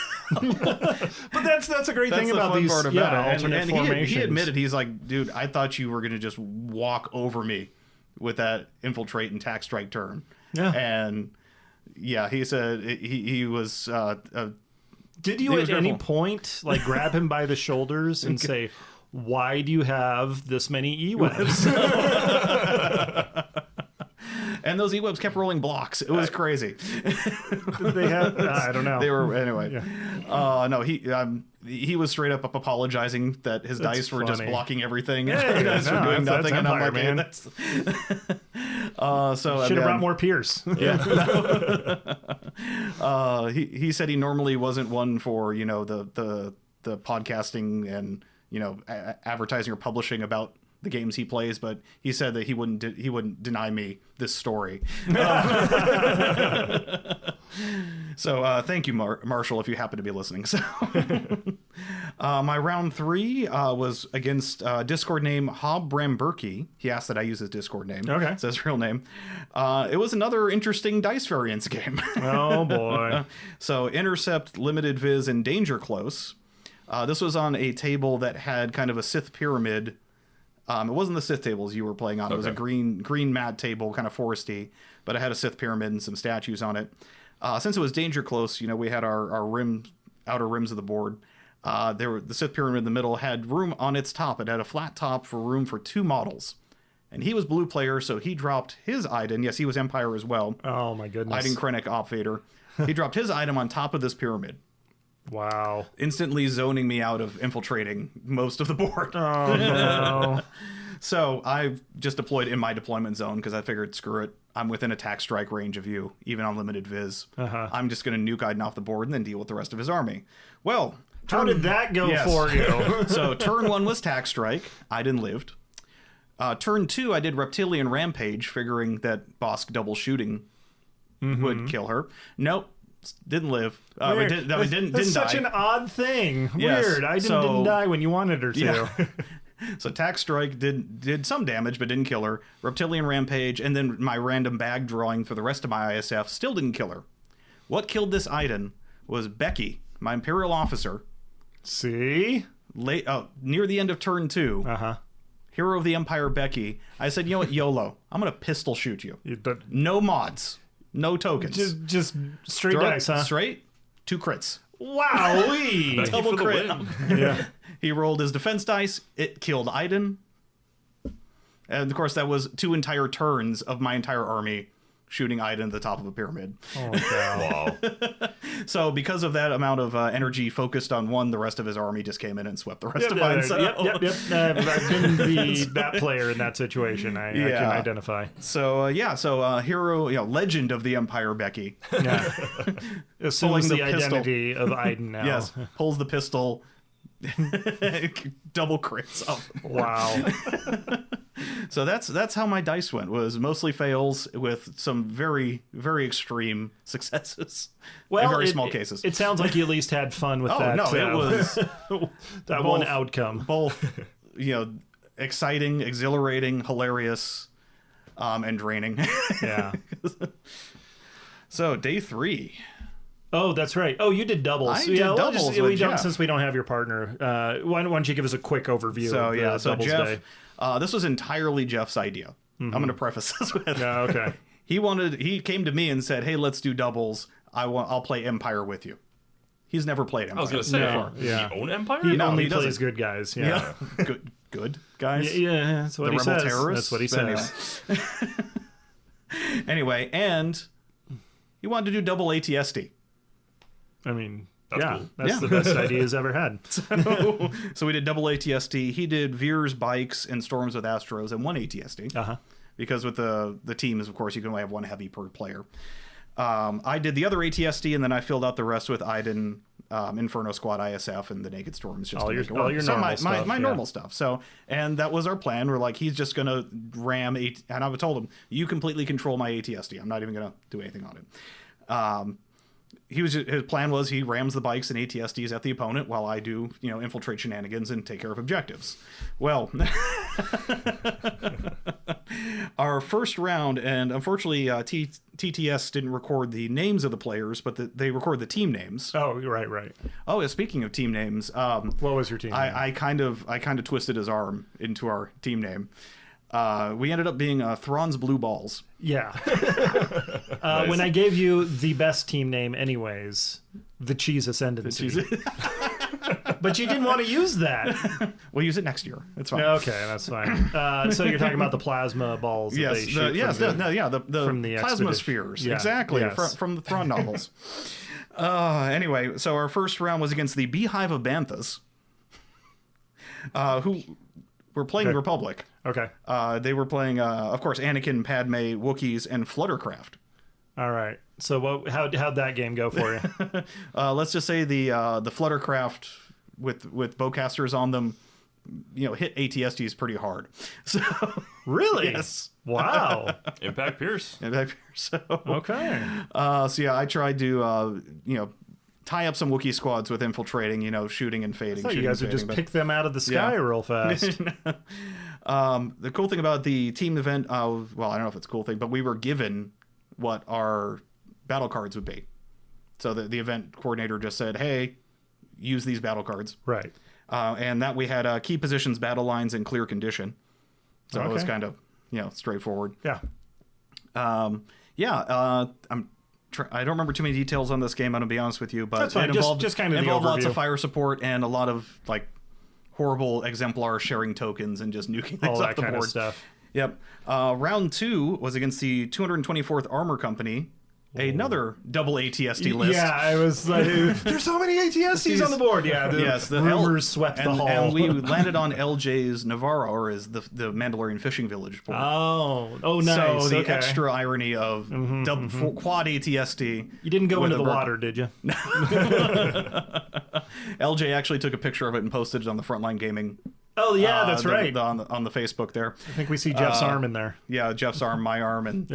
But that's a great thing about these alternate formations. He admitted, he's like, dude, I thought you were going to just walk over me with that infiltrate and tack strike turn. Yeah. And yeah, he said he was... Did you at any point grab him by the shoulders and say, why do you have this many E-Webs? And those E-Webs kept rolling blocks. It was crazy. They had, I don't know. They were, anyway. Yeah. No, he was straight up apologizing that his dice were just blocking everying. Yeah, Dice were doing nothing. And I'm like, man. Should have brought more Pierce. Yeah. He said he normally wasn't one for, the the podcasting and advertising or publishing about the games he plays, but he said that he wouldn't deny me this story. So thank you, Marshall, if you happen to be listening. So my round 3 was against Discord name Hob Bramberkey. He asked that I use his Discord name. Okay. It's his real name. It was another interesting dice variance game. Oh, boy. So Intercept, Limited Viz, and Danger Close. This was on a table that had kind of a Sith pyramid. It wasn't the Sith tables you were playing on. It was a green mat table, kind of foresty, but it had a Sith pyramid and some statues on it. Since it was Danger Close, we had our outer rims of the board. The Sith pyramid in the middle had room on its top. It had a flat top for room for 2 models. And he was blue player, so he dropped his Iden. Yes, he was Empire as well. Oh, my goodness. Iden Krennic, Op Vader. He dropped his item on top of this pyramid. Wow. Instantly zoning me out of infiltrating most of the board. Oh, no. So I just deployed in my deployment zone because I figured, screw it. I'm within attack strike range of you, even on limited viz. I'm just going to nuke Iden off the board and then deal with the rest of his army. Well, how did that go for you? So turn 1 was attack strike. Iden lived. Turn 2, I did Reptilian Rampage, figuring that Bosk double shooting would kill her. Nope. Didn't live. Didn't such die. an odd thing. Yes. Weird. I didn't die when you wanted her to. Yeah. So attack strike did some damage, but didn't kill her. Reptilian Rampage, and then my random bag drawing for the rest of my ISF still didn't kill her. What killed this Iden was Becky, my Imperial officer. See? Near the end of turn 2. Hero of the Empire Becky. I said, you know what, YOLO. I'm going to pistol shoot you. No mods. No tokens. Just straight dice, huh? Straight. 2 crits. Wow-wee. Double crit. Yeah. He rolled his defense dice. It killed Iden. And of course, that was 2 entire turns of my entire army shooting Iden at the top of a pyramid. Oh, wow. So because of that amount of energy focused on one, the rest of his army just came in and swept the rest of mine. So. Yep. I've been that player in that situation. I can identify. So hero, legend of the Empire, Becky. Yeah. Assumes the identity of Iden now. Yes, pulls the pistol. Double crits up. Wow. So that's how my dice went. Was mostly fails with some very, very extreme successes. Well, in very small cases. It sounds like you at least had fun with that. No, it was that one outcome. Both, exciting, exhilarating, hilarious, and draining. Yeah. So day 3. Oh, that's right. Oh, you did doubles. I did doubles with Jeff. Since we don't have your partner, why don't you give us a quick overview of the doubles Jeff, day? This was entirely Jeff's idea. I'm going to preface this with. Yeah, okay. He came to me and said, "Hey, let's do doubles. I'll play Empire with you." He's never played Empire. I was going to say, does he own Empire? He only plays good guys. Yeah. Good guys. Yeah, that's what he says. Terrorists. That's what he says. Anyway, and he wanted to do double ATSD. I mean, that's cool. That's the best idea he's ever had. So we did double ATSD. He did Veers, Bikes, and Storms with Astros, and 1 ATSD. Because with the teams, of course, you can only have 1 heavy per player. I did the other ATSD, and then I filled out the rest with Iden, Inferno Squad, ISF, and the Naked Storms. Just all your normal stuff. My normal stuff. So, and that was our plan. We're like, he's just going to ram and I told him, you completely control my ATSD. I'm not even going to do anything on it. His plan was he rams the bikes and ATSDs at the opponent while I do, infiltrate shenanigans and take care of objectives. Well, our first round, and unfortunately TTS didn't record the names of the players, but they record the team names. Oh, right. Oh, speaking of team names, what was your team name? I kind of twisted his arm into our team name. We ended up being Thrawn's Blue Balls. Yeah. Nice. When I gave you the best team name anyways, the Cheese Ascendancy. But you didn't want to use that. We'll use it next year. It's fine. Okay, that's fine. So you're talking about the plasma balls that they shoot the plasma spheres. Yeah, exactly, yes. From the Thrawn novels. Anyway, so our first round was against the Beehive of Banthas, who were playing Republic. Okay. They were playing, of course, Anakin, Padme, Wookiees, and Fluttercraft. All right. So how'd that game go for you? Let's just say the Fluttercraft with bowcasters on them, hit ATSTs pretty hard. So Really? yes. Wow. Impact Pierce. So Okay. so yeah, I tried to tie up some Wookiee squads with infiltrating, shooting and fading. I thought you guys would just pick them out of the sky real fast. The cool thing about the team event, well, I don't know if it's a cool thing, but we were given what our battle cards would be. So the event coordinator just said, hey, use these battle cards. Right. And that we had key positions, battle lines, in clear condition. So it was kind of, straightforward. Yeah. I don't remember too many details on this game, I'm going to be honest with you, but That's fine. it involved, just kind of the involved lots overview. of fire support and a lot of like horrible exemplar sharing tokens and just nuking things All off that the kind board. of stuff. Yep. Round 2 was against the 224th Armor Company, another double ATST list. Yeah, I was like, there's so many ATSTs on the board. Yeah, the rumors swept the hall. And we landed on LJ's Navarro, or is the Mandalorian fishing village board. Oh, nice. So the okay. extra irony of quad ATST. You didn't go with into the a water, did you? LJ actually took a picture of it and posted it on the Frontline Gaming. Oh, yeah, that's right. On the Facebook there. I think we see Jeff's arm in there. Yeah, Jeff's arm, my arm, and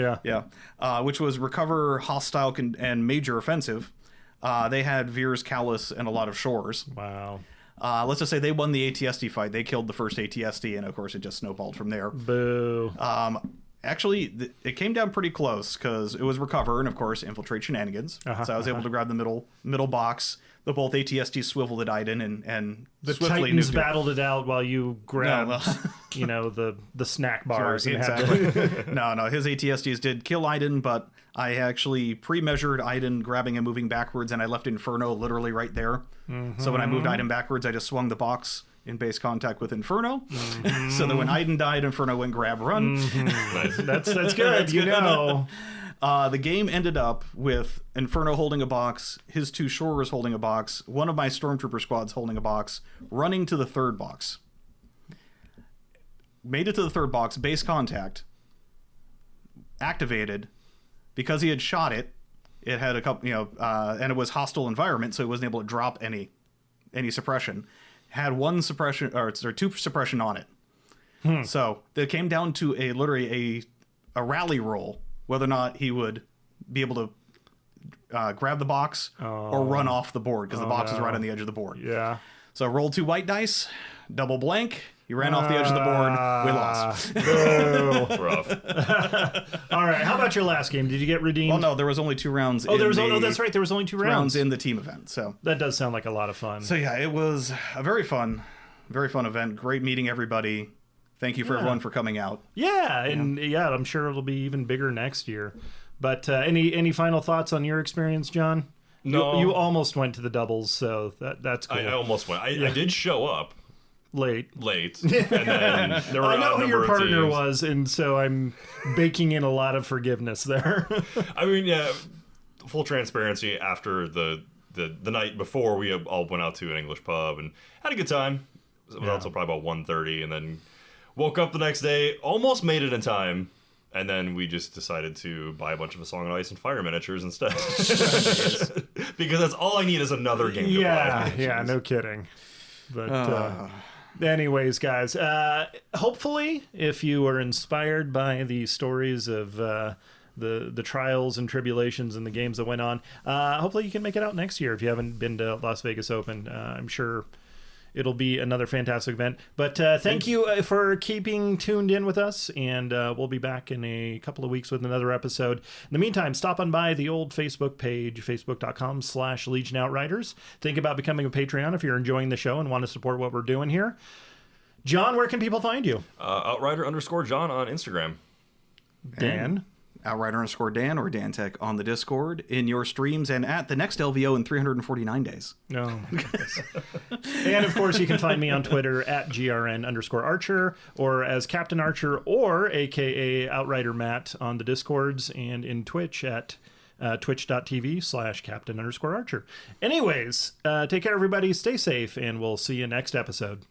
which was recover, hostile, and major offensive. They had Veers, Callus, and a lot of shores. Wow. Let's just say they won the ATST fight. They killed the first ATST, and of course it just snowballed from there. Boo. Actually, it came down pretty close because it was recover and of course infiltrate shenanigans. So I was able to grab the middle box. The both ATSTs swiveled at Iden and The swiftly Titans nuked it. battled it out while you grabbed, the snack bars. Sorry, and exactly. No, his ATSTs did kill Iden, but I actually pre-measured Iden grabbing and moving backwards, and I left Inferno literally right there. So when I moved Iden backwards, I just swung the box in base contact with Inferno. So that when Iden died, Inferno went grab run. Nice. That's good. The game ended up with Inferno holding a box, his two Shorers holding a box, one of my Stormtrooper squads holding a box, running to the third box. Made it to the third box, base contact, activated. Because he had shot it, it had a couple, and it was hostile environment, so it wasn't able to drop any suppression. Had one suppression, or two suppression on it. So it came down to literally a rally roll, whether or not he would be able to grab the box or run off the board, because the box was right on the edge of the board. Yeah. So roll 2 white dice, double blank. He ran off the edge of the board. We lost. Rough. All right. How about your last game? Did you get redeemed? Well, no, there was only 2 rounds. That's right. There was only 2 rounds in the team event. So that does sound like a lot of fun. So yeah, it was a very fun event. Great meeting everybody. Thank you for everyone for coming out. Yeah, and I'm sure it'll be even bigger next year. But any final thoughts on your experience, John? No. You almost went to the doubles, so that's cool. I almost went. I did show up. Late. And then there were I know who your partner teams. was, and so I'm baking in a lot of forgiveness there. I mean, yeah, full transparency, after the night before, we all went out to an English pub and had a good time. It was until probably about 1:30, and then woke up the next day, almost made it in time, and then we just decided to buy a bunch of A Song of Ice and Fire miniatures instead. Because that's all I need is another game to play. Yeah, no kidding. But anyways, guys, hopefully if you were inspired by the stories of the trials and tribulations and the games that went on, hopefully you can make it out next year if you haven't been to Las Vegas Open. I'm sure it'll be another fantastic event. But thank you for keeping tuned in with us, and we'll be back in a couple of weeks with another episode. In the meantime, stop on by the old Facebook page, facebook.com/Legion Outriders. Think about becoming a Patreon if you're enjoying the show and want to support what we're doing here. John, where can people find you? Outrider_John on Instagram. Dan? Outrider_Dan or DanTech on the Discord, in your streams, and at the next LVO in 349 days. Oh, my goodness. And, of course, you can find me on Twitter at GRN_Archer, or as Captain Archer, or a.k.a. Outrider Matt on the Discords, and in Twitch at twitch.tv/Captain_Archer. Anyways, take care, everybody. Stay safe, and we'll see you next episode.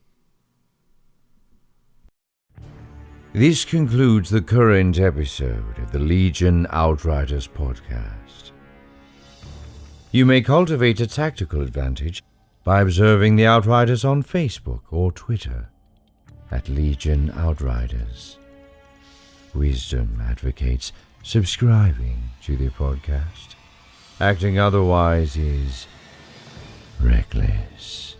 This concludes the current episode of the Legion Outriders podcast. You may cultivate a tactical advantage by observing the Outriders on Facebook or Twitter at Legion Outriders. Wisdom advocates subscribing to the podcast. Acting otherwise is reckless.